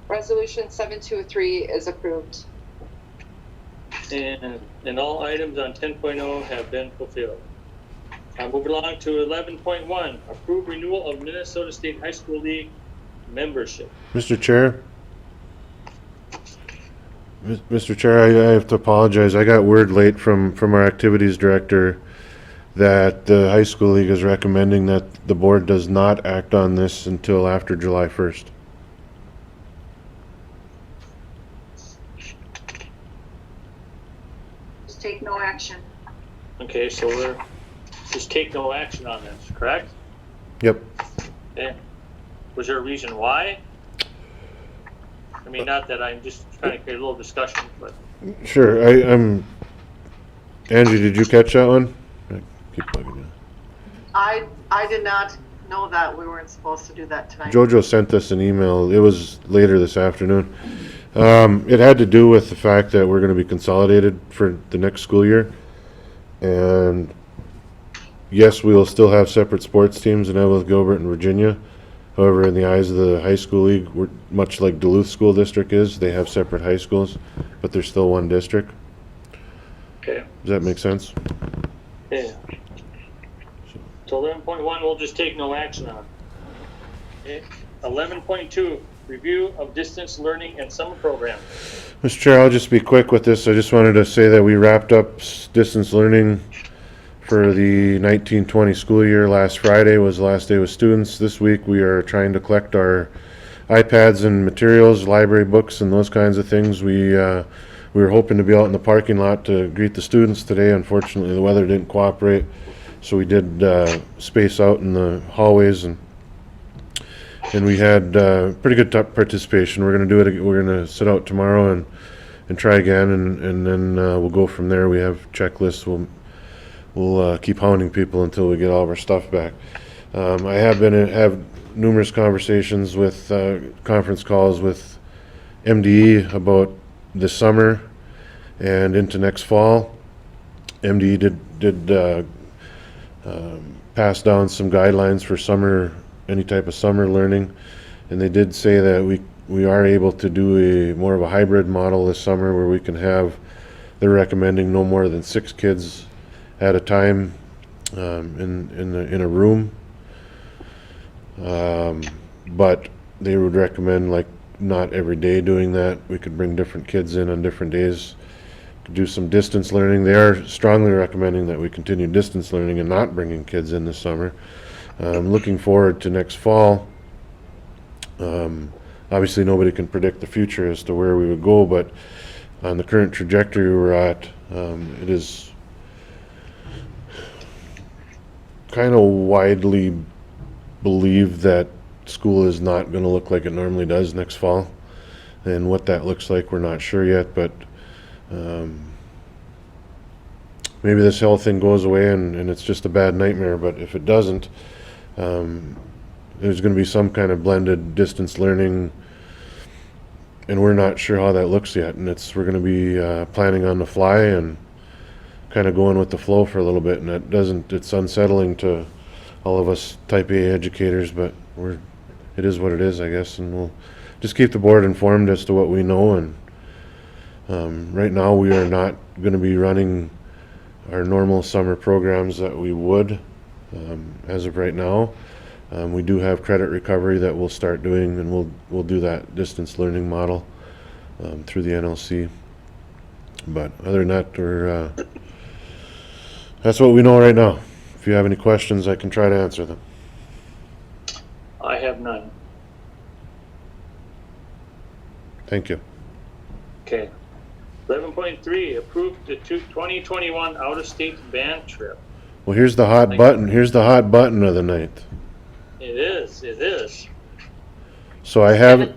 Resolution 723 is approved. And all items on 10.0 have been fulfilled. Moving along to 11.1, approve renewal of Minnesota State High School League membership. Mr. Chair? Mr. Chair, I have to apologize. I got word late from our activities director that the high school league is recommending that the board does not act on this until after July 1st. Just take no action. Okay, so we're just take no action on this, correct? Yep. Okay. Was there a reason why? I mean, not that I'm just trying to create a little discussion, but Sure. I'm. Angie, did you catch that one? I keep bugging you. I did not know that we weren't supposed to do that tonight. Jojo sent us an email. It was later this afternoon. It had to do with the fact that we're going to be consolidated for the next school year. And yes, we will still have separate sports teams in Eveleth, Gilbert, and Virginia. However, in the eyes of the high school league, we're much like Duluth School District is. They have separate high schools, but they're still one district. Okay. Does that make sense? Yeah. So 11.1, we'll just take no action on. Okay. 11.2, review of distance learning and summer program. Mr. Chair, I'll just be quick with this. I just wanted to say that we wrapped up distance learning for the 1920 school year. Last Friday was the last day with students. This week we are trying to collect our iPads and materials, library books, and those kinds of things. We were hoping to be out in the parking lot to greet the students today. Unfortunately, the weather didn't cooperate, so we did space out in the hallways, and we had pretty good participation. We're going to do it. We're going to sit out tomorrow and try again, and then we'll go from there. We have checklists. We'll keep hounding people until we get all of our stuff back. I have numerous conversations with conference calls with MDE about this summer and into next fall. MDE did pass down some guidelines for summer, any type of summer learning, and they did say that we are able to do more of a hybrid model this summer where we can have, they're recommending no more than 6 kids at a time in a room, but they would recommend like not every day doing that. We could bring different kids in on different days, could do some distance learning. They are strongly recommending that we continue distance learning and not bringing kids in this summer. Looking forward to next fall. Obviously nobody can predict the future as to where we would go, but on the current trajectory we're at, it is kind of widely believed that school is not going to look like it normally does next fall, and what that looks like we're not sure yet, but maybe this health thing goes away and it's just a bad nightmare. But if it doesn't, there's going to be some kind of blended distance learning, and we're not sure how that looks yet, and we're going to be planning on the fly and kind of going with the flow for a little bit, and it's unsettling to all of us type A educators, but it is what it is, I guess, and we'll just keep the board informed as to what we know. And right now we are not going to be running our normal summer programs that we would as of right now. We do have credit recovery that we'll start doing, and we'll do that distance learning model through the NLC. But other than that, that's what we know right now. If you have any questions, I can try to answer them. I have none. Thank you. Okay. 11.3, approved the 2021 out-of-state band trip. Well, here's the hot button. Here's the hot button of the night. It is. So I have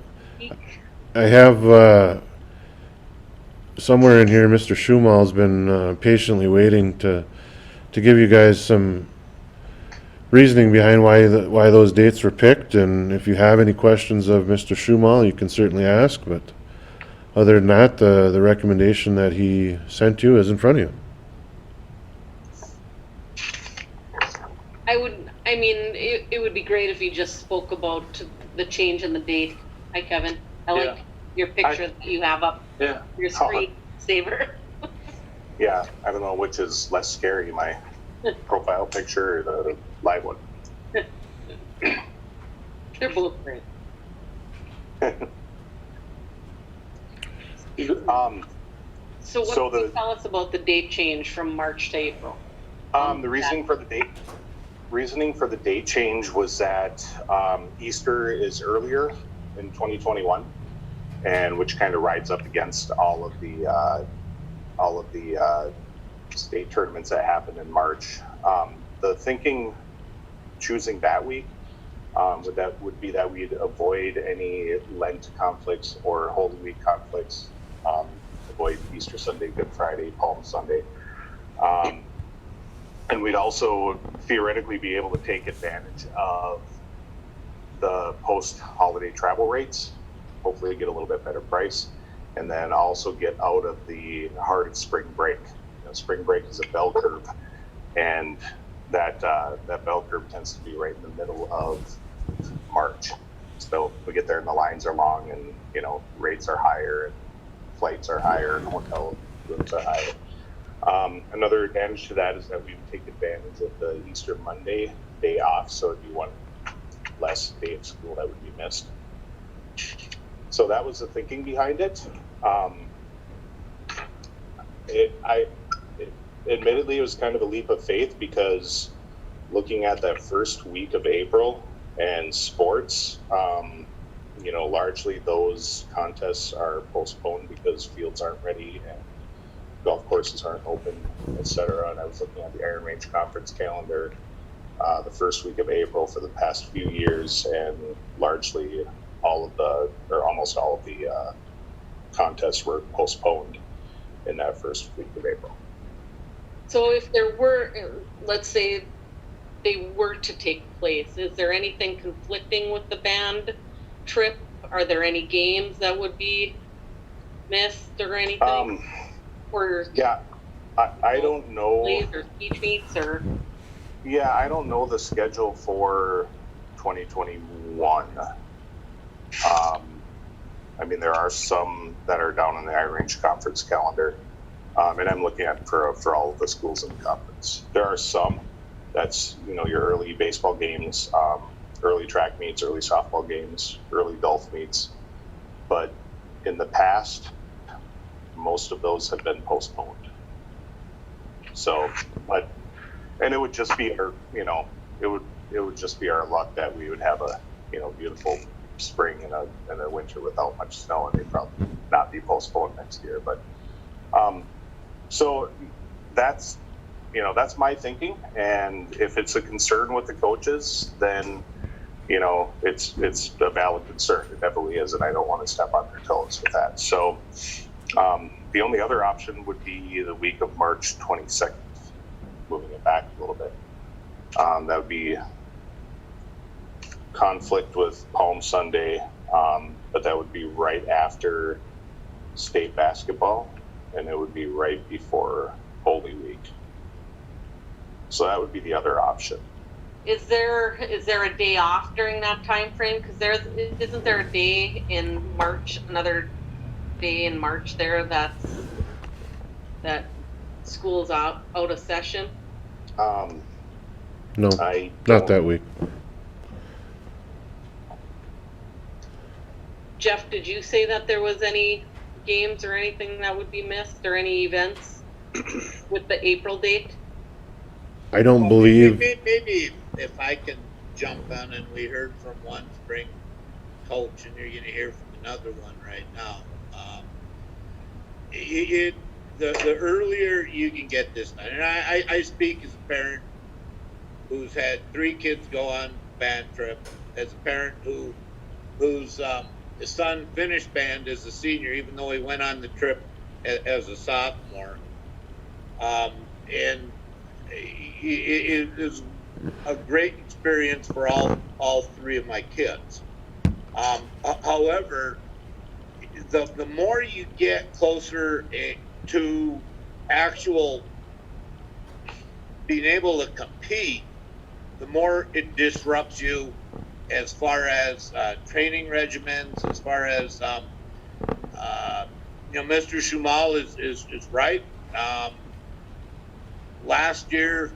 somewhere in here, Mr. Schumal's been patiently waiting to give you guys some reasoning behind why those dates were picked. And if you have any questions of Mr. Schumal, you can certainly ask. But other than that, the recommendation that he sent you is in front of you. It would be great if you just spoke about the change in the date. Hi, Kevin. I like your picture that you have up your screen saver. Yeah, I don't know which is less scary, my profile picture or the live one. They're both great. So what can you tell us about the date change from March to April? The reasoning for the date change was that Easter is earlier in 2021, and which kind of rides up against all of the state tournaments that happen in March. The thinking choosing that week would be that we'd avoid any Lent conflicts or Holy Week conflicts, avoid Easter Sunday, Good Friday, Palm Sunday. And we'd also theoretically be able to take advantage of the post-holiday travel rates, hopefully get a little bit better price, and then also get out of the heart of spring break. Spring break is a bell curve, and that bell curve tends to be right in the middle of March. So we get there and the lines are long, and rates are higher, and flights are higher, and hotel rooms are higher. Another advantage to that is that we would take advantage of the Easter Monday day off, so it'd be one less day of school that would be missed. So that was the thinking behind it. Admittedly, it was kind of a leap of faith because looking at that first week of April and sports, largely those contests are postponed because fields aren't ready and golf courses aren't open, etc. And I was looking at the Iron Range Conference calendar the first week of April for the past few years, and largely almost all of the contests were postponed in that first week of April. So if there were, let's say they were to take place, is there anything conflicting with the band trip? Are there any games that would be missed or anything? I don't know. Or speech meets or? Yeah, I don't know the schedule for 2021. There are some that are down in the Iron Range Conference calendar, and I'm looking at for all of the schools in the conference. There are some that's your early baseball games, early track meets, early softball games, early golf meets, but in the past, most of those have been postponed. So, and it would just be our, it would just be our luck that we would have a, beautiful spring and a winter without much snow, and they'd probably not be postponed next year. But, so that's my thinking. And if it's a concern with the coaches, then, it's a valid concern. It definitely is, and I don't want to step on their toes with that. So, the only other option would be the week of March 22nd, moving it back a little bit. That would be conflict with Palm Sunday, but that would be right after state basketball, and it would be right before Holy Week. So that would be the other option. Is there a day off during that time frame? Because isn't there a day in March, another day in March there that school's out of session? No, not that week. Jeff, did you say that there was any games or anything that would be missed or any events with the April date? I don't believe. Maybe if I can jump on, and we heard from one spring coach, and you're going to hear from another one right now. The earlier you can get this done, and I speak as a parent who's had 3 kids go on band trip, as a parent whose son finished band as a senior, even though he went on the trip as a sophomore, and it is a great experience for all 3 of my kids. However, the more you get closer to actual being able to compete, the more it disrupts you as far as training regimens, as far as Mr. Schumal is right. Last year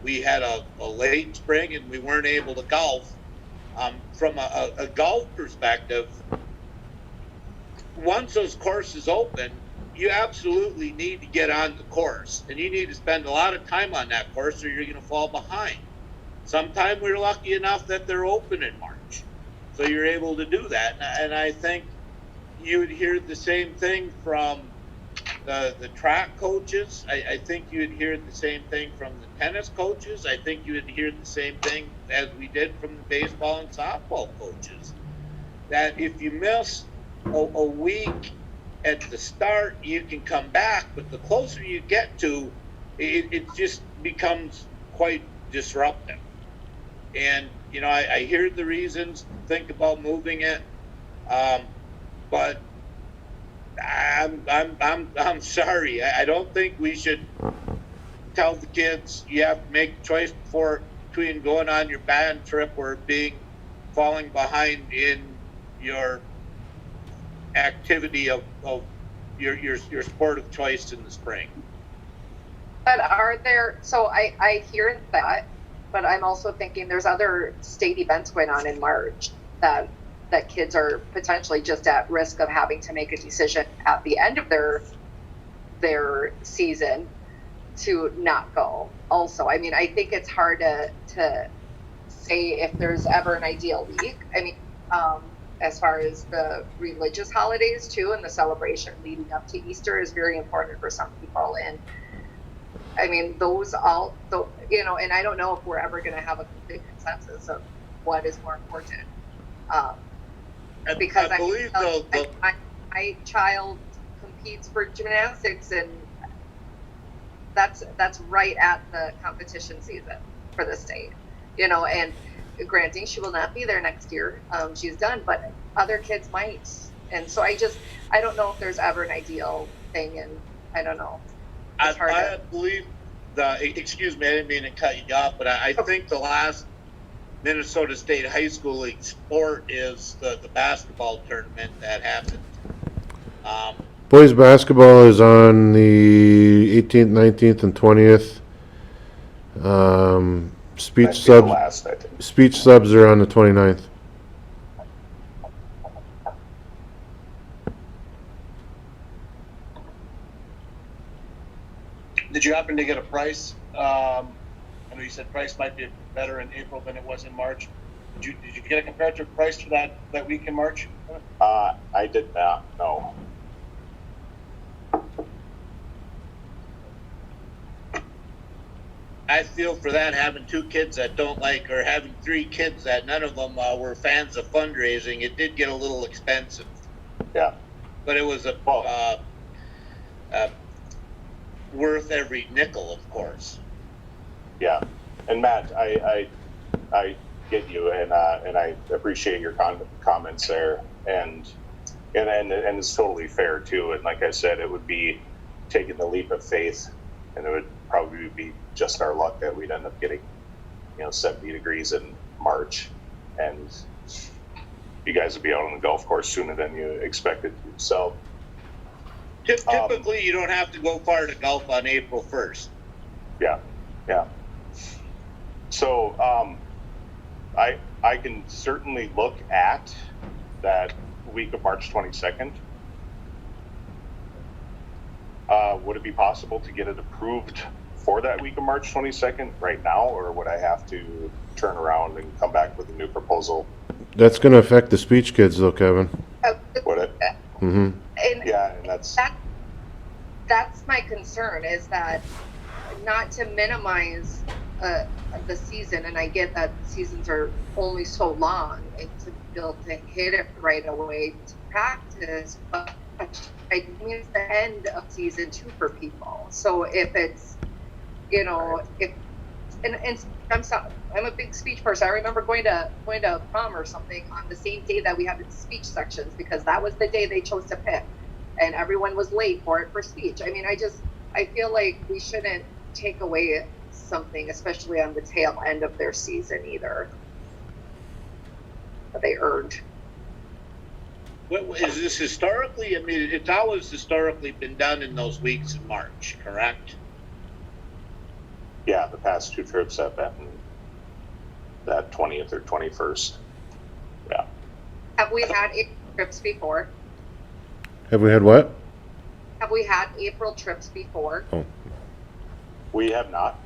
we had a late spring and we weren't able to golf. From a golf perspective, once those courses open, you absolutely need to get on the course, and you need to spend a lot of time on that course or you're going to fall behind. Sometimes we're lucky enough that they're open in March, so you're able to do that. And I think you would hear the same thing from the track coaches. I think you would hear the same thing from the tennis coaches. I think you would hear the same thing as we did from the baseball and softball coaches, that if you miss a week at the start, you can come back, but the closer you get to it just becomes quite disruptive. And I hear the reasons, think about moving it, but I'm sorry. I don't think we should tell the kids you have to make a choice between going on your band trip or falling behind in your activity of your sport of choice in the spring. But are there, so I hear that, but I'm also thinking there's other state events going on in March that kids are potentially just at risk of having to make a decision at the end of their season to not go also. I mean, I think it's hard to say if there's ever an ideal week. I mean, as far as the religious holidays too, and the celebration leading up to Easter is very important for some people. And I mean, those all, and I don't know if we're ever going to have a complete consensus of what is more important. Because I believe my child competes for gymnastics, and that's right at the competition season for the state, and granting she will not be there next year. She's done, but other kids might. And so I don't know if there's ever an ideal thing, and I don't know. I believe excuse me, I didn't mean to cut you off, but I think the last Minnesota State High School League sport is the basketball tournament that happened. Boys basketball is on the 18th, 19th, and 20th. Speech subs are on the 29th. Did you happen to get a price? I know you said price might be better in April than it was in March. Did you get a comparative price for that week in March? I did not, no. I feel for that, having two kids that don't like, or having three kids that none of them were fans of fundraising. It did get a little expensive. Yeah. But it was worth every nickel, of course. Yeah. And Matt, I get you, and I appreciate your comments there, and it's totally fair too. And like I said, it would be taking the leap of faith, and it would probably be just our luck that we'd end up getting, 70 degrees in March, and you guys would be out on the golf course sooner than you expected to. So typically, you don't have to go far to golf on April 1st. Yeah. So I can certainly look at that week of March 22nd. Would it be possible to get it approved for that week of March 22nd right now, or would I have to turn around and come back with a new proposal? That's going to affect the speech kids, though, Kevin. Would it? Mm-hmm. And that's my concern, is that not to minimize the season, and I get that seasons are only so long, and to be able to hit it right away to practice, but it means the end of season 2 for people. So if it's, I'm a big speech person. I remember going to prom or something on the same day that we had the speech sections, because that was the day they chose to pick, and everyone was late for speech. I mean, I feel like we shouldn't take away something, especially on the tail end of their season either, that they earned. What, is this historically? I mean, it's always historically been done in those weeks in March, correct? Yeah, the past 2 trips have been that 20th or 21st. Yeah. Have we had April trips before? Have we had what? Have we had April trips before? Oh. We have not.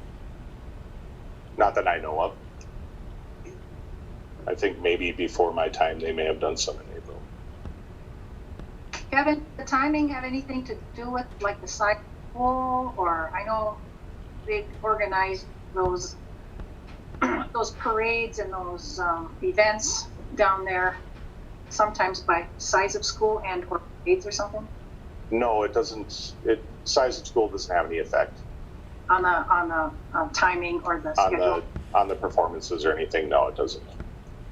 Not that I know of. I think maybe before my time they may have done some in April. Kevin, the timing have anything to do with like the site pool, or I know they organize those parades and those events down there, sometimes by size of school and or grades or something? No, it doesn't. Size of school doesn't have any effect On the timing or the schedule? On the performances or anything. No, it doesn't.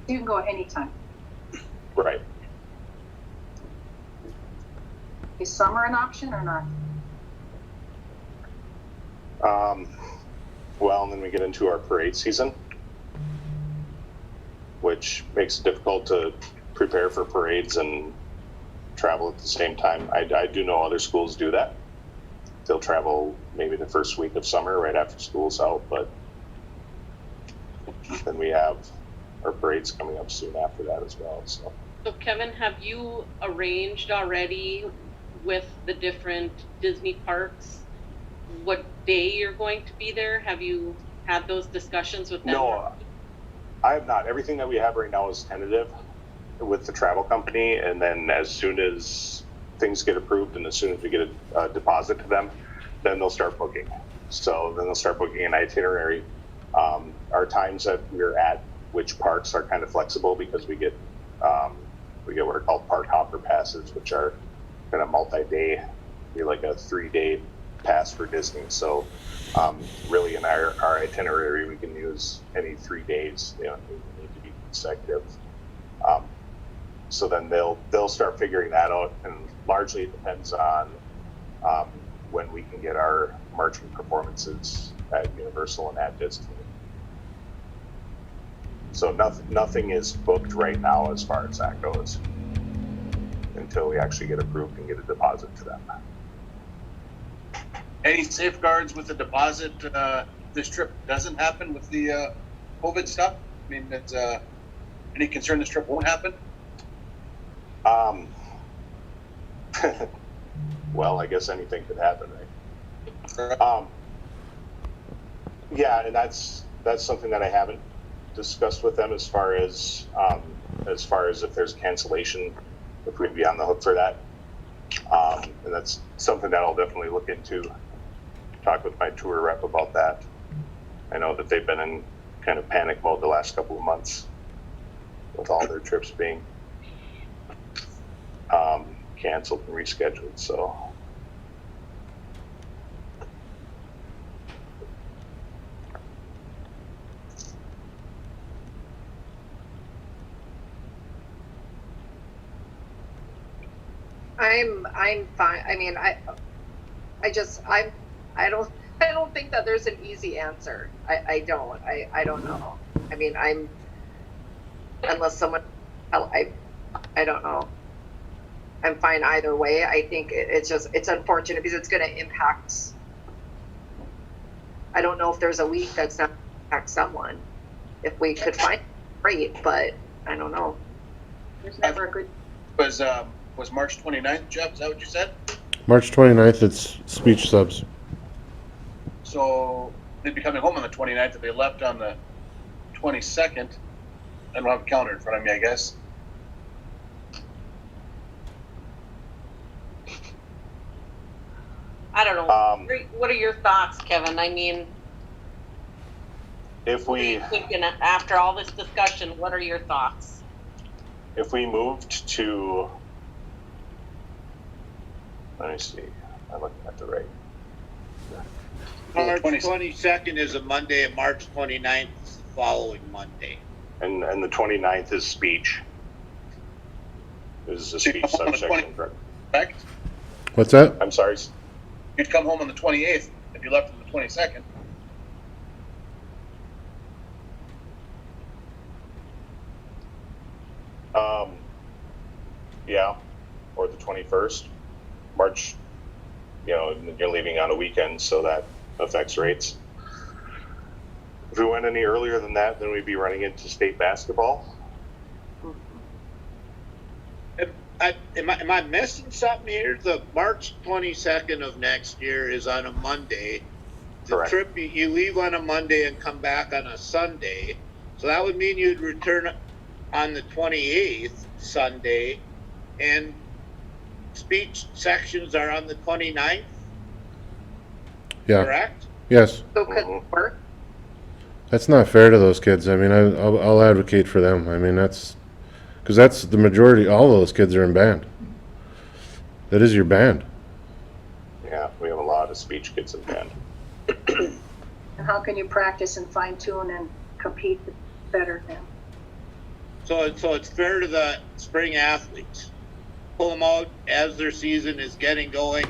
You can go at any time. Right. Is summer an option or not? Well, and then we get into our parade season, which makes it difficult to prepare for parades and travel at the same time. I do know other schools do that, they'll travel maybe the first week of summer right after school's out, but then we have our parades coming up soon after that as well. So Kevin, have you arranged already with the different Disney parks what day you're going to be there? Have you had those discussions with them? no, I have not. Everything that we have right now is tentative with the travel company, and then as soon as things get approved and as soon as we get a deposit to them, then they'll start booking. So then they'll start booking an itinerary. Our times that we're at which parks are kind of flexible because we get what are called park hopper passes, which are kind of multi-day. You're like a 3-day pass for Disney. So really in our itinerary, we can use any 3 days. They don't need to be consecutive. So then they'll start figuring that out, and largely it depends on when we can get our marching performances at Universal and at Disney. So nothing is booked right now as far as that goes until we actually get approved and get a deposit to them. Any safeguards with the deposit? This trip doesn't happen with the COVID stuff. I mean, it's any concern this trip won't happen? Well, I guess anything could happen, right? Yeah, and that's something that I haven't discussed with them as far as if there's cancellation, if we'd be on the hook for that. And that's something that I'll definitely look into. Talk with my tour rep about that. I know that they've been in kind of panic mode the last couple of months with all their trips being canceled and rescheduled. So I'm fine. I mean, I don't think that there's an easy answer. I don't know. I mean, unless someone, I don't know. I'm fine either way. I think it's unfortunate because it's going to impact. I don't know if there's a week that's not impact someone. If we could find it, great, but I don't know. There's never a good. Was March 29th, Jeff? Is that what you said? March 29th, it's speech subs. So they'd be coming home on the 29th if they left on the 22nd. I don't have a calendar in front of me, I guess. I don't know. What are your thoughts, Kevin? I mean, if we thinking after all this discussion, what are your thoughts? If we moved to, let me see, I'm looking at the right. March 22nd is a Monday, and March 29th is the following Monday. And the 29th is speech. This is a speech subsection, correct? Correct? What's that? I'm sorry. You'd come home on the 28th if you left on the 22nd. Yeah, or the 21st. March, you're leaving on a weekend, so that affects rates. If we went any earlier than that, then we'd be running into state basketball. Am I missing something here? The March 22nd of next year is on a Monday. The Correct. trip, you leave on a Monday and come back on a Sunday. So that would mean you'd return on the 28th, Sunday, and speech sections are on the 29th, Yeah. correct? Yes. So could it work? That's not fair to those kids. I mean, I'll advocate for them. I mean, because that's the majority. All of those kids are in band. That is your band. Yeah, we have a lot of speech kids in band. And how can you practice and fine tune and compete better then? So it's fair to the spring athletes. Pull them out as their season is getting going,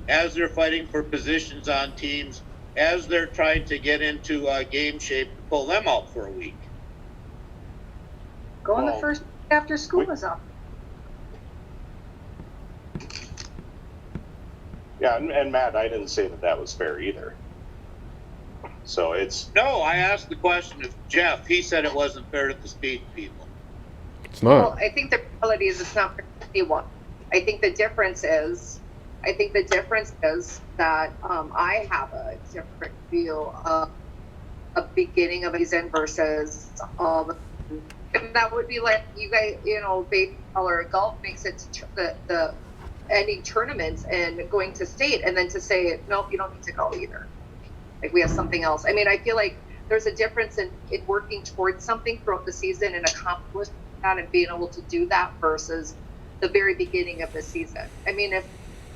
as they're fighting for positions on teams, as they're trying to get into game shape, pull them out for a week. Go in the Well, first week after school is up. Yeah, and Matt, I didn't say that that was fair either. So it's, No, I asked the question of Jeff. He said it wasn't fair to the speech people. It's Well, not. I think the reality is it's not for anyone. I think the difference is that I have a different view of a beginning of a season versus and that would be like you guys, you know, baseball or golf makes it to the ending tournaments and going to state, and then to say nope, you don't need to go either. Like we have something else. I mean, I feel like there's a difference in working towards something throughout the season and accomplishing that and being able to do that versus the very beginning of the season. I mean,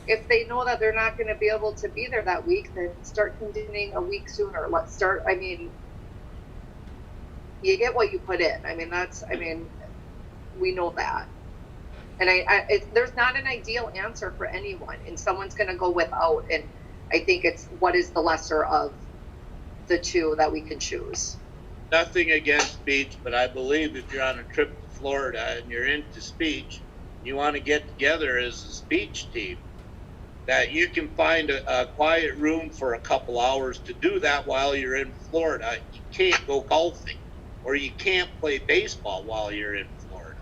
if they know that they're not going to be able to be there that week, then start conditioning a week sooner. Let's start. I mean, you get what you put in. I mean, we know that. And there's not an ideal answer for anyone, and someone's going to go without. And I think it's what is the lesser of the two that we can choose. Nothing against speech, but I believe if you're on a trip to Florida and you're into speech, you want to get together as a speech team, that you can find a quiet room for a couple hours to do that while you're in Florida. You can't go golfing, or you can't play baseball while you're in Florida.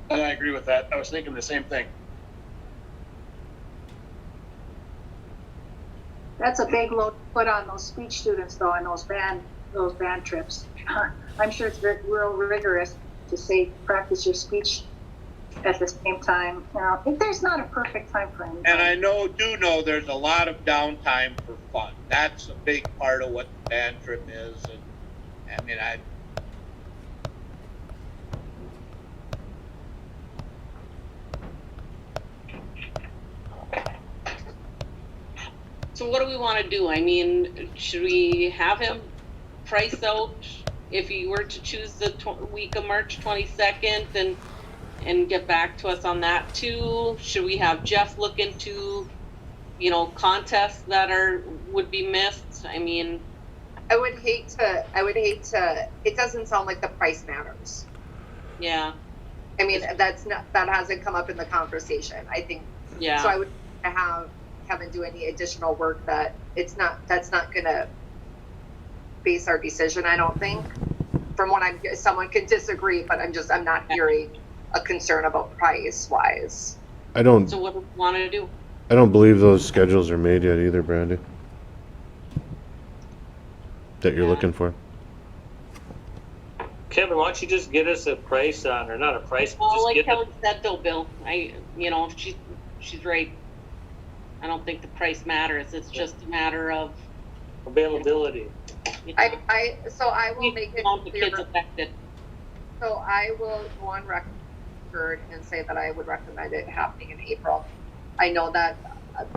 And I agree with that. I was thinking the same thing. That's a big load to put on those speech students though, and those band trips. I'm sure it's real rigorous to say practice your speech at the same time. You know, there's not a perfect time for anything. And I do know there's a lot of downtime for fun. That's a big part of what the band trip is. And I mean, So what do we want to do? I mean, should we have him price out if he were to choose the week of March 22nd and get back to us on that too? Should we have Jeff look into, you know, contests that would be missed? I mean, I would hate to, it doesn't sound like the price matters. yeah. I mean, that hasn't come up in the conversation, I think. Yeah. So I would have Kevin do any additional work that's not gonna base our decision, I don't think. From what someone can disagree, but I'm not hearing a concern about price wise. I don't. So what do we want to do? I don't believe those schedules are made yet either, Brandy. That you're looking for. Kevin, why don't you just get us a price on, or not a price, but Well, just like get Kelly said though, Bill, she's right. I don't think the price matters. It's just a matter of availability. You know, So I will make it the kids clear. affected. So I will go on record and say that I would recommend it happening in April. I know that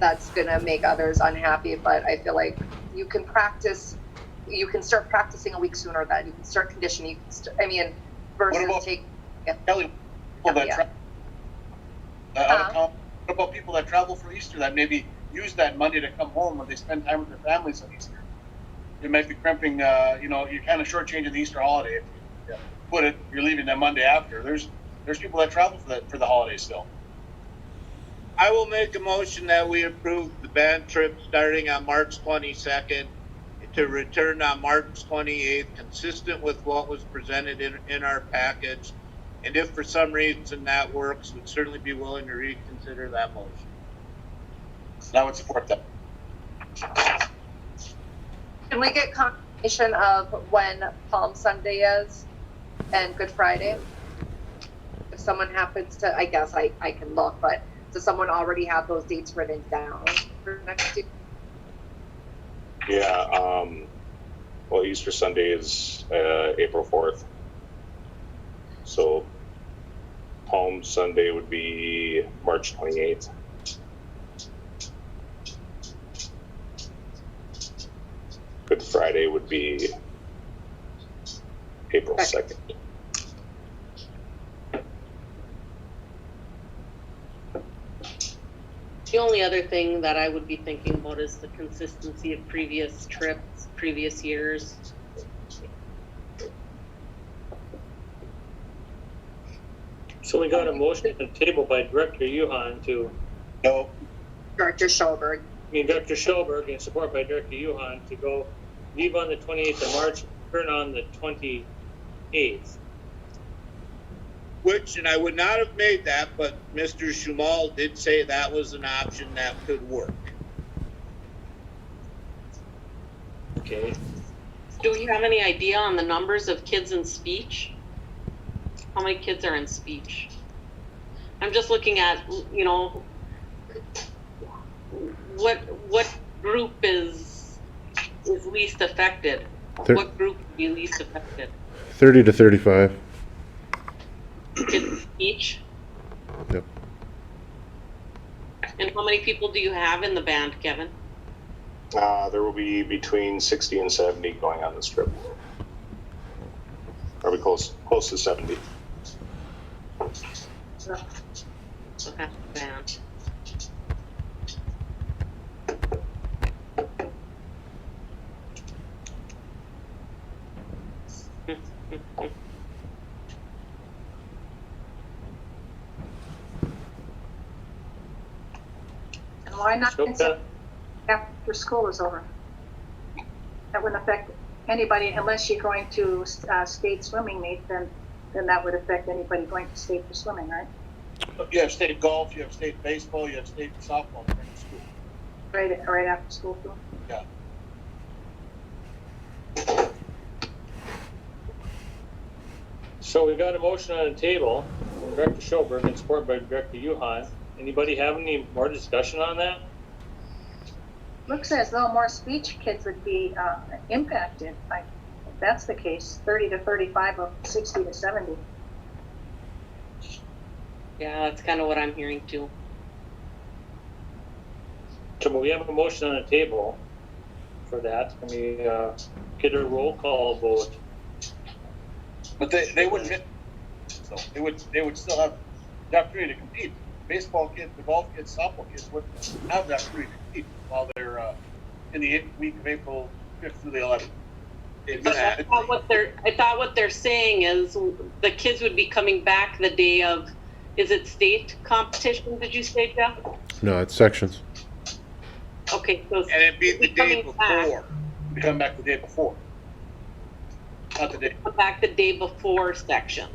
that's gonna make others unhappy, but I feel like you can start practicing a week sooner than you can start conditioning. Versus Kelly, people that what about people that travel for Easter that maybe use that Monday to come home when they spend time with their families on Easter? It might be crimping, you're kind of shortchanging the Easter holiday. If you you're leaving that Monday after. There's people that travel for the holiday still. I will make a motion that we approve the band trip starting on March 22nd to return on March 28th, consistent with what was presented in our package. And if for some reason that works, we'd certainly be willing to reconsider that motion. So I would support that. Can we get confirmation of when Palm Sunday is and Good Friday? If someone happens to, I guess I can look, but does someone already have those dates written down for next year? yeah, well, Easter Sunday is April 4th. So Palm Sunday would be March 28th. Good Friday would be April 2nd. The only other thing that I would be thinking about is the consistency of previous trips, previous years. So we got a motion on the table by Director Yuhan to, No, Director Schoberg. being Director Schulberg and support by Director Yuhan to go leave on the 28th of March, turn on the 28th. Which, and I would not have made that, but Mr. Schumal did say that was an option that could work. Okay. Do we have any idea on the numbers of kids in speech? How many kids are in speech? I'm just looking at, you know, what group is least affected? What group would be least affected? 30 to 35. Kids in speech? Yep. And how many people do you have in the band, Kevin? There will be between 60 and 70 going on this trip. Probably close to 70. So half the band. And why not So, consider after school is over? That wouldn't affect anybody unless you're going to state swimming meet, then that would affect anybody going to state for swimming, right? You have state golf, you have state baseball, you have state softball during school. Right after school too. Yeah. So we got a motion on the table from Director Schulberg and support by Director Yuhan. Anybody have any more discussion on that? Looks as though more speech kids would be impacted. If that's the case, 30 to 35 of 60 to 70. Yeah, that's kind of what I'm hearing too. So we have a motion on the table for that. Can we get a roll call vote? But they wouldn't miss, so they would still have the opportunity to compete. Baseball kids, the golf kids, softball kids wouldn't have that opportunity to compete while they're in the week of April 5th through the 11th. I thought what they're saying is the kids would be coming back the day of, is it state competition, did you say, Jeff? No, it's sections. Okay, so And it'd be the day before. We come back the day before. Not the day. Come back the day before section.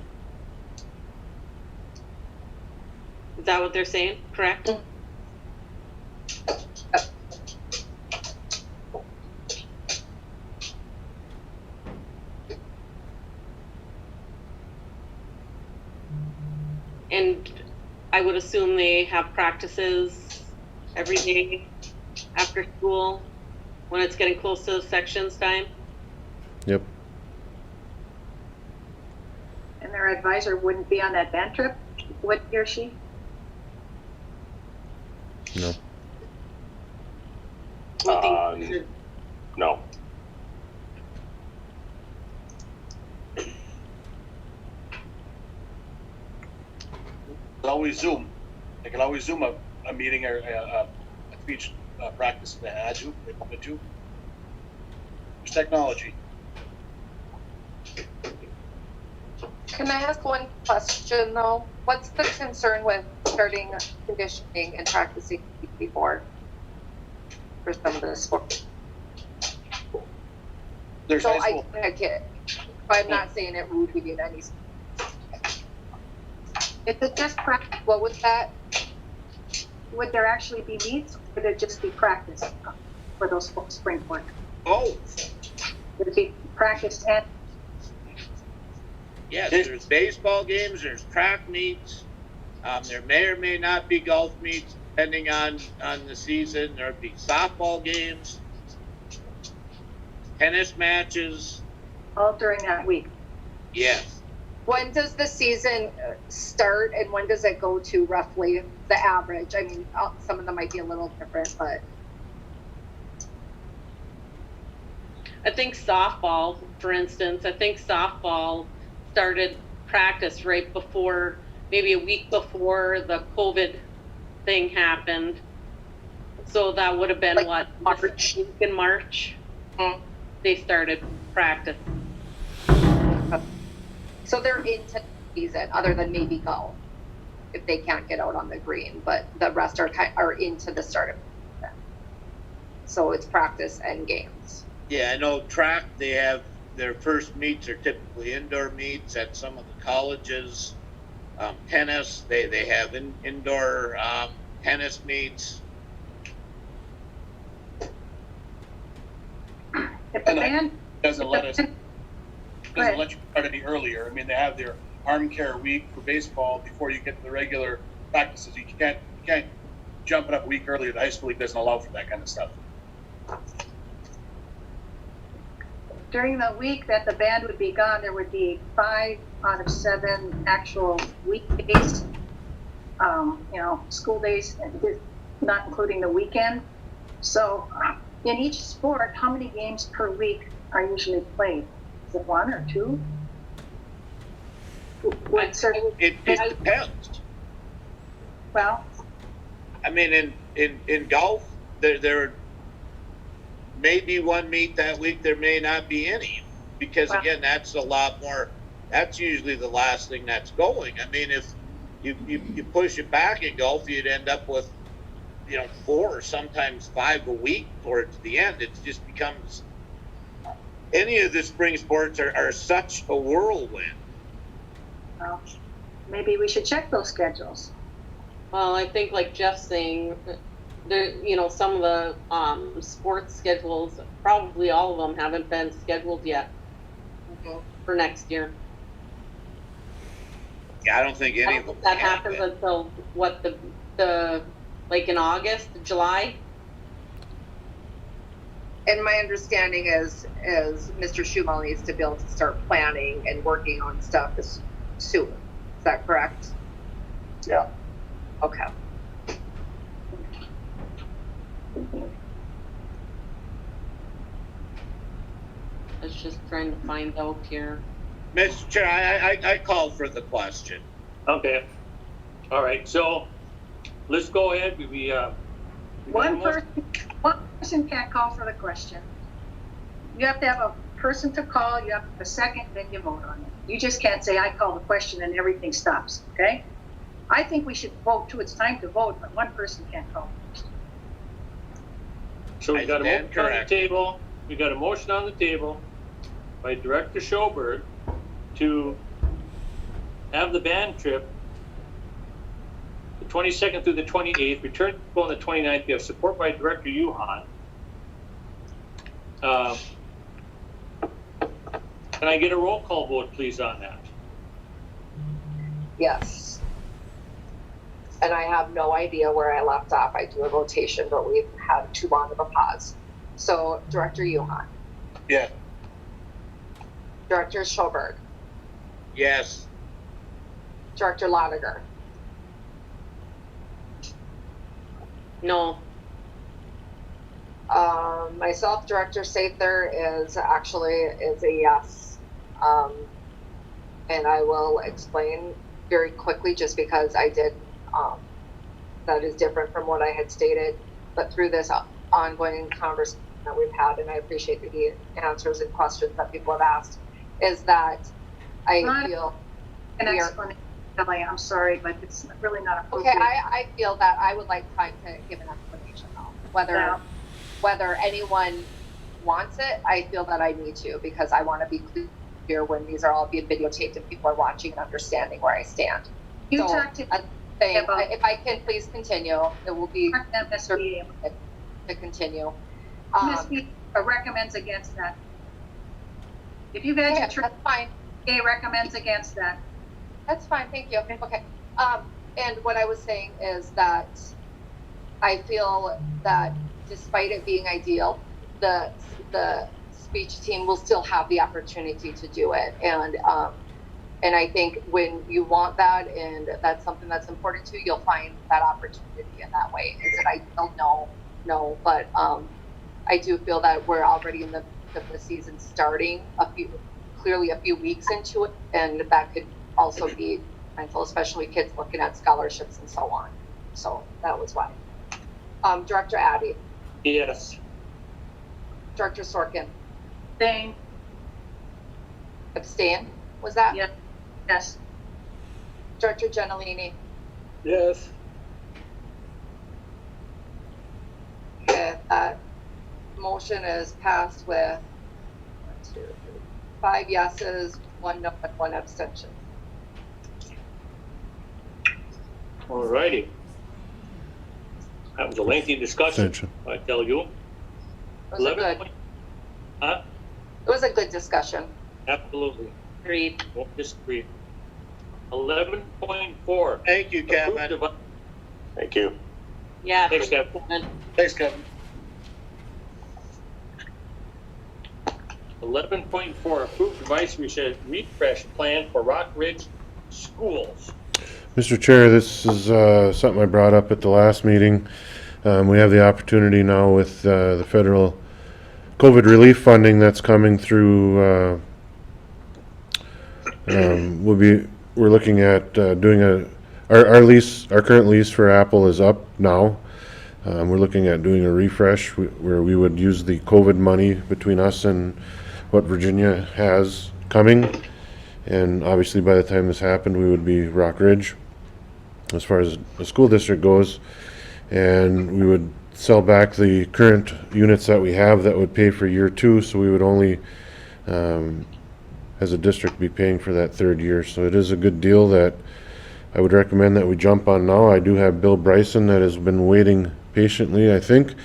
Is that what they're saying? Correct? And I would assume they have practices every day after school when it's getting close to the sections time. Yep. And their advisor wouldn't be on that band trip, would he or she? No. No. Always Zoom. They can always Zoom a meeting or a speech practice if they had to, if they wanted to. There's technology. Can I ask one question though? What's the concern with starting conditioning and practicing before for some of the sports? There's So high school. I get, but I'm not saying it rudely in any. Is it just practice? What was that? Would there actually be meets, or would it just be practice for those spring sports? Both. Would it be practice and Yes, there's baseball games, there's track meets. There may or may not be golf meets, depending on the season. There'd be softball games, tennis matches. all during that week? Yes. When does the season start and when does it go to roughly the average? I mean, some of them might be a little different, but. I think softball, for instance, started practice right before, maybe a week before the COVID thing happened. So that would have been Like what, March. in March? Mm. They started practice. So they're into the season, other than maybe golf, if they can't get out on the green, but the rest are into the start of the season. So it's practice and games. Yeah, I know track, they have, their first meets are typically indoor meets at some of the colleges. Tennis, they have indoor tennis meets. If the And I- band, Doesn't let us, Right. doesn't let you start any earlier. I mean, they have their arm care week for baseball before you get to the regular practices. You can't jump it up a week earlier. The high school league doesn't allow for that kind of stuff. during the week that the band would be gone, there would be 5 out of 7 actual weekdays, school days, not including the weekend. So in each sport, how many games per week are usually played? Is it 1 or 2? Would certain, It depends. well, I mean, in golf, there may be one meet that week, there may not be any. Because Wow. again, that's a lot more, that's usually the last thing that's going. I mean, if you push it back in golf, you'd end up with, 4 or sometimes 5 a week towards the end. It just becomes, any of the spring sports are such a whirlwind. well, maybe we should check those schedules. Well, I think like Jeff's saying, there, some of the sports schedules, probably all of them haven't been scheduled yet for next year. Yeah, I don't think I any don't of them think that have happens been. until what the like in August, July. And my understanding is Mr. Schumann needs to be able to start planning and working on stuff soon. Is that correct? Yeah. Okay. I was just trying to find out here. Mr. Chair, I called for the question. Okay. All right, so let's go ahead. One person can't call for the question. You have to have a person to call, you have a second, then you vote on it. You just can't say, I call the question and everything stops, okay? I think we should vote too. It's time to vote, but one person can't call the question. So we I got a stand motion on the corrected. table. We got a motion on the table by Director Schoberg to have the band trip the 22nd through the 28th, return on the 29th. We have support by Director Yuhan. Can I get a roll call vote, please, on that? Yes. And I have no idea where I left off. I do a rotation, but we've had too long of a pause. So Director Yuhan, Yeah. Director Schoberg, Yes. Director Lotiger, No, myself, Director Sather is a yes. And I will explain very quickly just because I did, that is different from what I had stated, but through this ongoing conversation that we've had, and I appreciate the answers and questions that people have asked, is that I feel An we are, explanation, Kelly, I'm sorry, but it's really not appropriate. okay, I feel that I would like time to give an explanation though, whether anyone wants it, I feel that I need to, because I want to be clear when these are all being videotaped and people are watching and understanding where I stand. You So, talked to I'm saying, about- if I can please continue, it will be MSBA. to continue. MSBA recommends against that. If you've had Yeah, your trip, that's fine. MSBA recommends against that. That's fine, thank you. Okay. And what I was saying is that I feel that despite it being ideal, the speech team will still have the opportunity to do it. And I think when you want that and that's something that's important to you, you'll find that opportunity in that way. Is it ideal? No. But I do feel that we're already in the season starting clearly a few weeks into it, and that could also be mindful, especially kids looking at scholarships and so on. So that was why. Director Addy, Yes. Director Sorkin, Thing, abstain, was that? yeah, yes. Director Gentilini, Yes. okay, motion is passed with 5 yeses, 1 no, and 1 abstention. Alrighty. That was a lengthy discussion, Abstention. I tell you. It was a good, Huh? it was a good discussion. Absolutely. Agreed. Won't disagree. 11.4. Thank you, Kevin. Thank you. Yeah. Thanks, Kevin. Thanks, Kevin. 11.4, approved device refresh plan for Rock Ridge schools. Mr. Chair, this is something I brought up at the last meeting. We have the opportunity now with the federal COVID relief funding that's coming through. We're looking at doing our current lease for Apple is up now. We're looking at doing a refresh where we would use the COVID money between us and what Virginia has coming. And obviously by the time this happened, we would be Rock Ridge as far as the school district goes. And we would sell back the current units that we have that would pay for year 2. So we would only, as a district, be paying for that 3rd year. So it is a good deal that I would recommend that we jump on now. I do have Bill Bryson that has been waiting patiently, I think.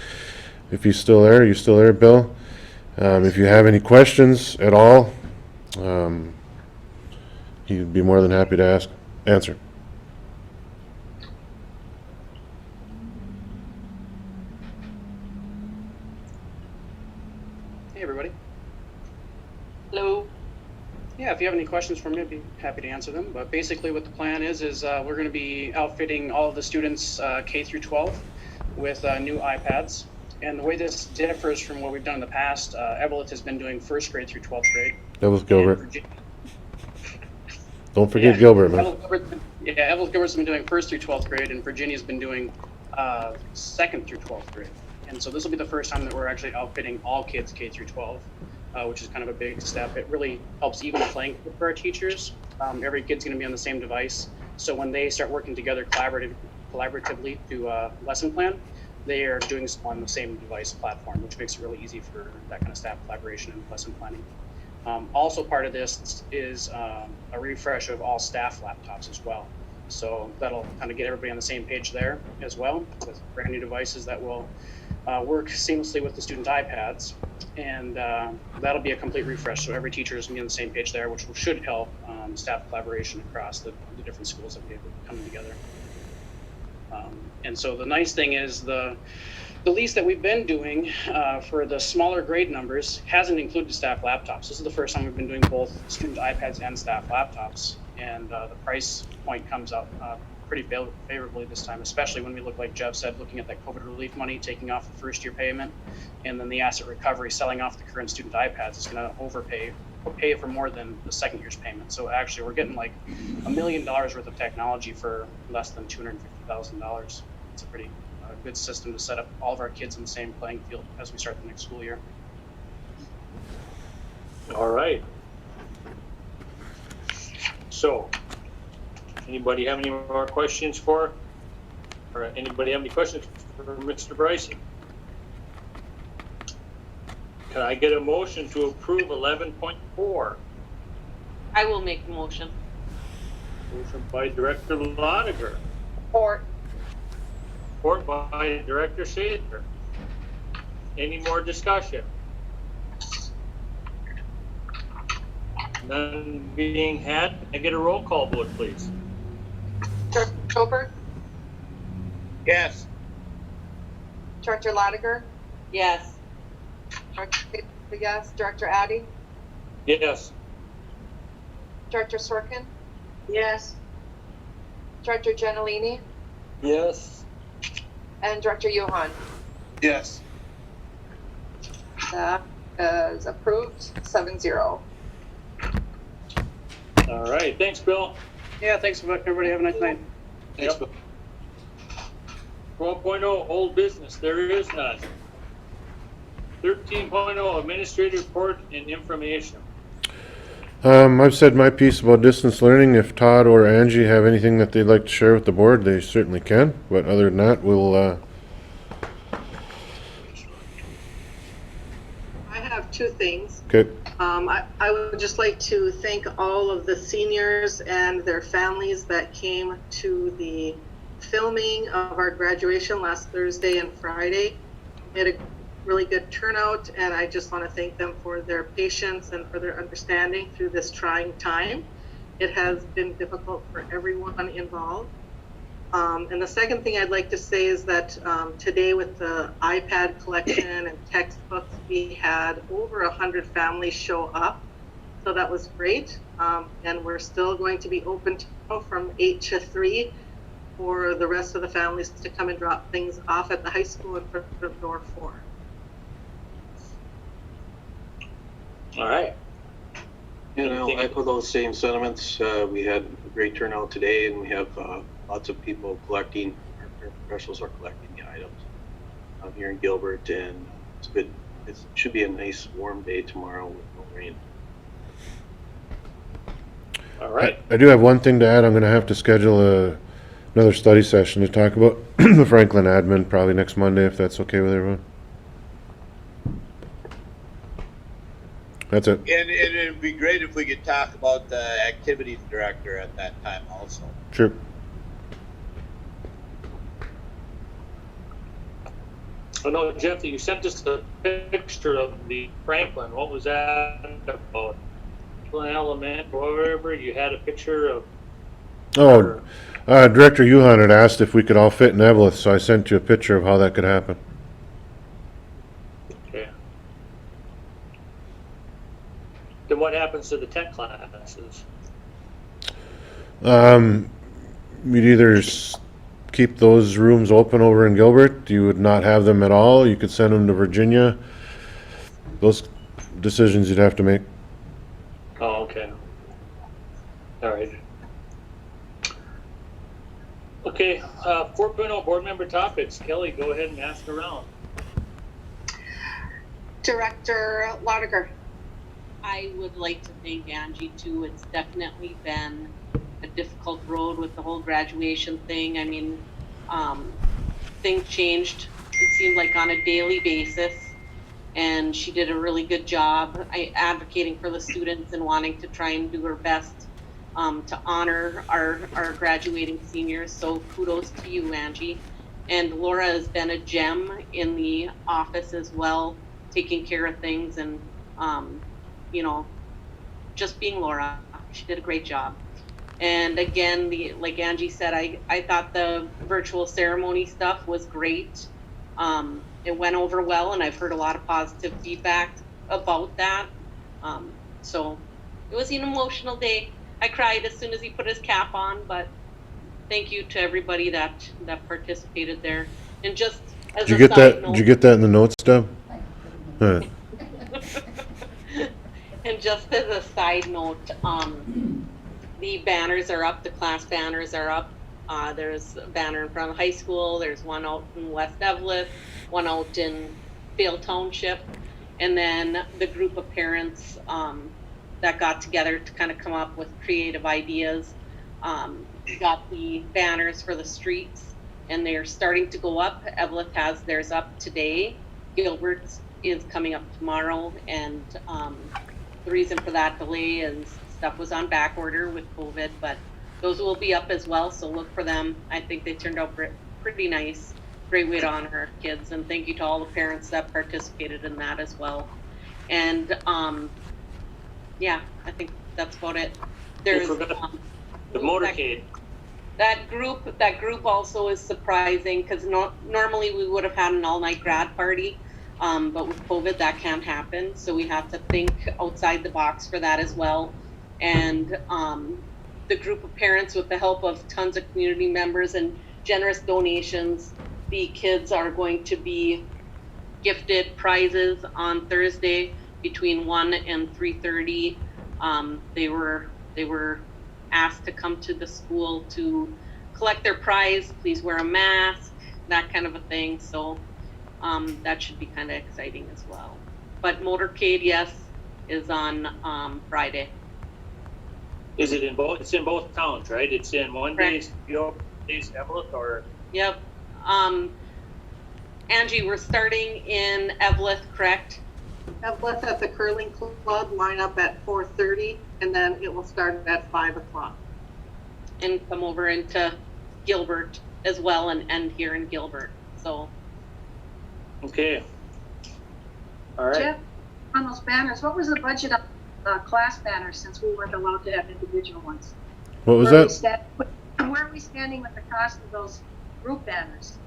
If he's still there, you still there, Bill? If you have any questions at all, he'd be more than happy to answer. Hey everybody. Hello. Yeah, if you have any questions for me, I'd be happy to answer them. But basically what the plan is we're going to be outfitting all of the students K through 12 with new iPads. And the way this differs from what we've done in the past, Eveleth has been doing 1st grade through 12th grade. That was Gilbert. Don't forget Gilbert, man. Eveleth Gilbert's been doing 1st through 12th grade, and Virginia's been doing 2nd through 12th grade. And so this will be the first time that we're actually outfitting all kids K through 12, which is kind of a big step. It really helps even the playing field for our teachers. Every kid's going to be on the same device. So when they start working together collaboratively to lesson plan, they are doing so on the same device platform, which makes it really easy for that kind of staff collaboration and lesson planning. Also part of this is a refresh of all staff laptops as well. So that'll kind of get everybody on the same page there as well, with brand new devices that will work seamlessly with the student iPads. And that'll be a complete refresh. So every teacher is going to be on the same page there, which should help staff collaboration across the different schools that we have coming together. And so the nice thing is the lease that we've been doing for the smaller grade numbers hasn't included staff laptops. This is the first time we've been doing both student iPads and staff laptops. And the price point comes out pretty favorably this time, especially when we look, like Jeff said, looking at that COVID relief money, taking off the 1st year payment, and then the asset recovery, selling off the current student iPads is going to pay for more than the 2nd year's payment. So actually we're getting like $1 million worth of technology for less than $250,000. It's a pretty good system to set up all of our kids in the same playing field as we start the next school year. All right. So, anybody have any more questions or anybody have any questions for Mr. Bryson? Can I get a motion to approve 11.4? I will make the motion. Motion by Director Lodiger. Support by Director Sather. Any more discussion? None being had. Can I get a roll call vote, please? Director Gilbert, Yes. Director Lodiger, Yes. Director Taylor, yes, Director Addy, Yes. Director Sorkin, Yes. Director Gentilini, Yes. and Director Johan. Yes. That is approved 7-0. All right. Thanks, Bill. Yeah, thanks everybody. Have a nice night. Thanks, Yep. Bill. 12.0 old business. There is none. 13.0 administrative report and information. I've said my piece about distance learning. If Todd or Angie have anything that they'd like to share with the board, they certainly can. But other than that, we'll two things. Okay. I would just like to thank all of the seniors and their families that came to the filming of our graduation last Thursday and Friday. We had a really good turnout, and I just want to thank them for their patience and for their understanding through this trying time. It has been difficult for everyone involved. And the second thing I'd like to say is that today with the iPad collection and textbooks, we had over 100 families show up. So that was great. And we're still going to be open from 8 to 3 for the rest of the families to come and drop things off at the high school in front of door 4. All right. And I'll echo those same sentiments. We had a great turnout today, and we have lots of people collecting. Our professionals are collecting the items here in Gilbert, and it's good. It should be a nice warm day tomorrow with no rain. All right. I do have one thing to add. I'm going to have to schedule another study session to talk about the Franklin admin probably next Monday, if that's okay with everyone. That's it. And it'd be great if we could talk about the activities director at that time also. Sure. Oh no, Jeff, you sent us a picture of the Franklin. What was that about? Franklin Element, wherever you had a picture of. Oh, Director Yuhan had asked if we could all fit in Eveleth, so I sent you a picture of how that could happen. Okay. Then what happens to the tech classes? You'd either keep those rooms open over in Gilbert. You would not have them at all. You could send them to Virginia. Those decisions you'd have to make. Oh, okay. All right. Okay, 4.0 board member topics. Kelly, go ahead and ask around. Director Lotiger. I would like to thank Angie too. It's definitely been a difficult road with the whole graduation thing. I mean, things changed, it seemed like on a daily basis, and she did a really good job advocating for the students and wanting to try and do her best to honor our graduating seniors. So kudos to you, Angie. And Laura has been a gem in the office as well, taking care of things and you know, just being Laura. She did a great job. And again, like Angie said, I thought the virtual ceremony stuff was great. It went over well, and I've heard a lot of positive feedback about that. So it was an emotional day. I cried as soon as he put his cap on, but thank you to everybody that participated there. And just as Did you a get side that? note, Did you get that in the notes, Deb? and just as a side note, the banners are up, the class banners are up. There's a banner in front of the high school, there's one out in West Eveleth, one out in Vale Township, and then the group of parents that got together to kind of come up with creative ideas got the banners for the streets, and they're starting to go up. Eveleth has theirs up today. Gilbert's is coming up tomorrow, and the reason for that delay is stuff was on back order with COVID, but those will be up as well, so look for them. I think they turned out pretty nice. Great way to honor our kids, and thank you to all the parents that participated in that as well. And yeah, I think that's about it. There's the motorcade. That group also is surprising, because normally we would have had an all-night grad party, but with COVID that can't happen, so we have to think outside the box for that as well. And the group of parents, with the help of tons of community members and generous donations, the kids are going to be gifted prizes on Thursday between 1 and 3:30. They were asked to come to the school to collect their prize. Please wear a mask, that kind of a thing. So that should be kind of exciting as well. But motorcade, yes, is on Friday. Is it in both? It's in both towns, right? It's in one day's Eveleth, or? Yep. Angie, we're starting in Eveleth, correct? Eveleth at the curling club, line up at 4:30, and then it will start at 5 o'clock. And come over into Gilbert as well and end here in Gilbert. So Okay. All right. Jeff, on those banners, what was the budget on class banners since we weren't allowed to have individual ones? What was Where that? where are we standing with the cost of those group banners?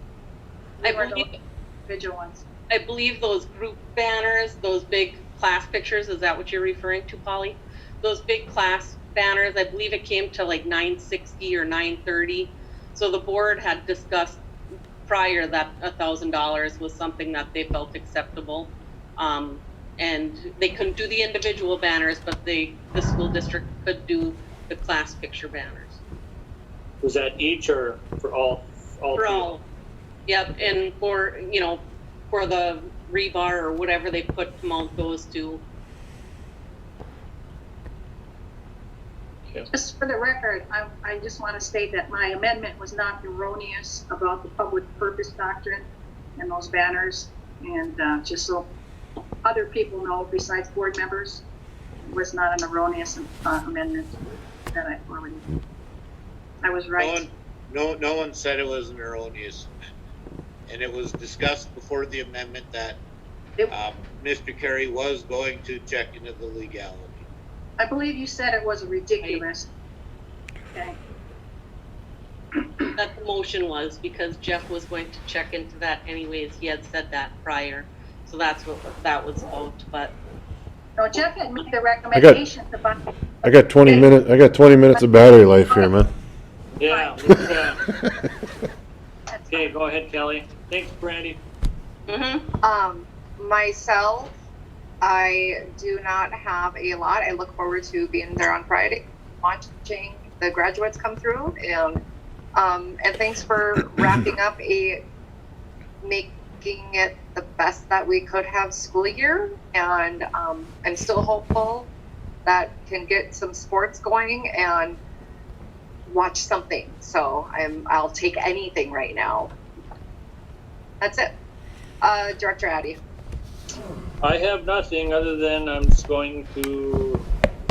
I We weren't believe, allowed to have individual ones. I believe those group banners, those big class pictures, is that what you're referring to, Polly? Those big class banners, I believe it came to like $960 or $930. So the board had discussed prior that $1,000 was something that they felt acceptable. And they couldn't do the individual banners, but the school district could do the class picture banners. Was that each or for all? For three? all. Yep, and for, you know, for the rebar or whatever they put to mount those to. Just for the record, I just want to state that my amendment was not erroneous about the public purpose doctrine and those banners. And just so other people know, besides board members, it was not an erroneous amendment that I forwarded. I was right. No one said it was an erroneous amendment. And it was discussed before the amendment that Mr. Carey was going to check into the legality. I believe you said it was ridiculous. Okay. That the motion was, because Jeff was going to check into that anyways. He had said that prior. So that's what that was about, but. No, Jeff had made the recommendation to buy. I got 20 minutes. I got 20 minutes of battery life here, man. Yeah. Okay, go ahead, Kelly. Thanks, Brandy. Myself, I do not have a lot. I look forward to being there on Friday, watching the graduates come through, and thanks for wrapping up making it the best that we could have school year. And I'm still hopeful that can get some sports going and watch something. So I'll take anything right now. That's it. Director Addy. I have nothing other than I'm just going to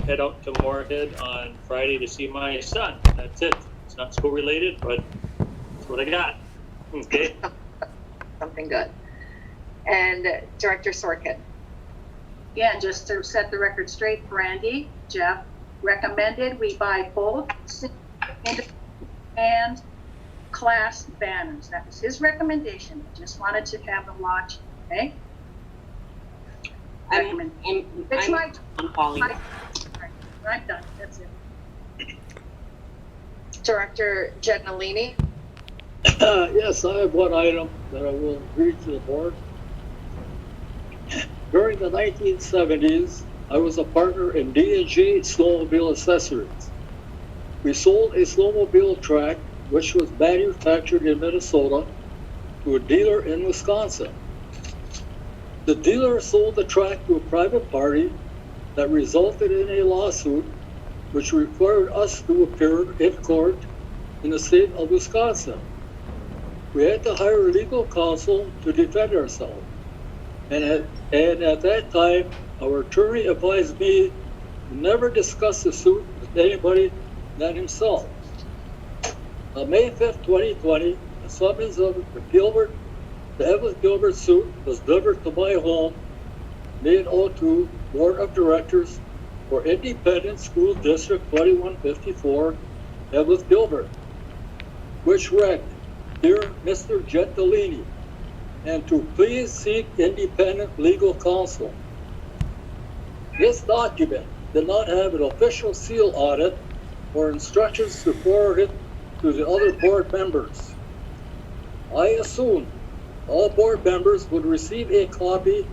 head out to Moorhead on Friday to see my son. That's it. It's not school related, but that's what I got. Okay. Something good. And Director Sorkin. Yeah, and just to set the record straight, Brandy, Jeff recommended we buy both and class banners. That was his recommendation. I just wanted to have them watch. Okay. I'm calling. I'm done. That's it. Director Gentilini. Yes, I have one item that I will read to the board. During the 1970s, I was a partner in D&G Snowmobile Accessories. We sold a snowmobile track which was manufactured in Minnesota to a dealer in Wisconsin. The dealer sold the track to a private party that resulted in a lawsuit which required us to appear in court in the state of Wisconsin. We had to hire legal counsel to defend ourselves. And at that time, our attorney advised me to never discuss the suit with anybody than himself. On May 5th, 2020, the summons of the Eveleth Gilbert suit was delivered to my home, May 02, Board of Directors for Independent School District 2154, Eveleth Gilbert, which read, Dear Mr. Gentilini, and to please seek independent legal counsel. This document did not have an official seal on it or instructions to forward it to the other board members. I assumed all board members would receive a copy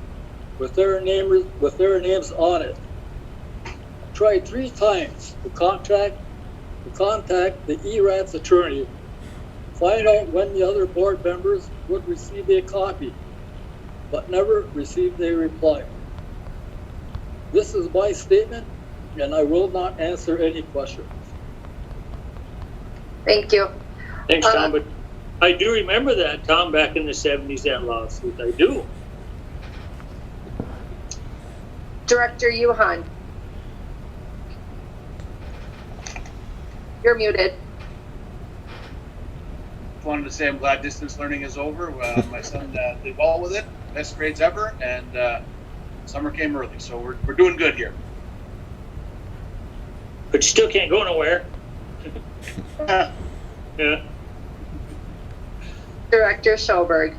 with their names on it. I tried 3 times to contact the ERAT's attorney, find out when the other board members would receive a copy, but never received a reply. This is my statement, and I will not answer any questions. Thank you. Thanks, Tom. But I do remember that, Tom, back in the 70s, that lawsuit. I do. Director Yuhan. You're muted. Wanted to say I'm glad distance learning is over. My son did well with it, best grades ever, and summer came early, so we're doing good here. But you still can't go nowhere. Yeah. Director Schoberg.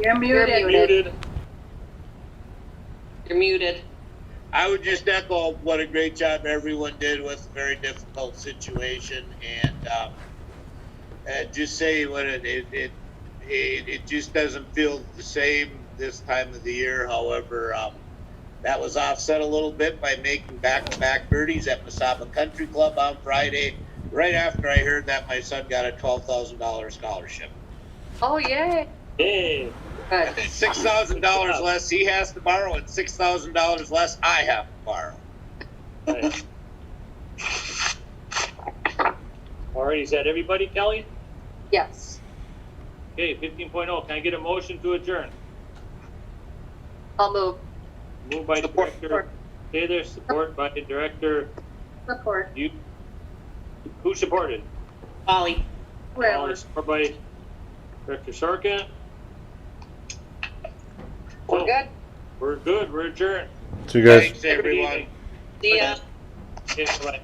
You're muted. You're muted. You're muted. I would just echo what a great job everyone did with a very difficult situation, and just say what it just doesn't feel the same this time of the year. However, that was offset a little bit by making back-to-back birdies at Mesaba Country Club on Friday, right after I heard that my son got a $12,000 scholarship. Oh, yay. Hey. Good. $6,000 less he has to borrow, and $6,000 less I have to borrow. Nice. All right, is that everybody, Kelly? Yes. Okay, 15.0, can I get a motion to adjourn? I'll move. Moved by Director Taylor, support by Director, Support. you, who supported? Ollie. Whoever. Support by Director Sorkin. We're good. We're good, we're adjourned. So you guys. Thanks, everyone. See ya. Okay, bye.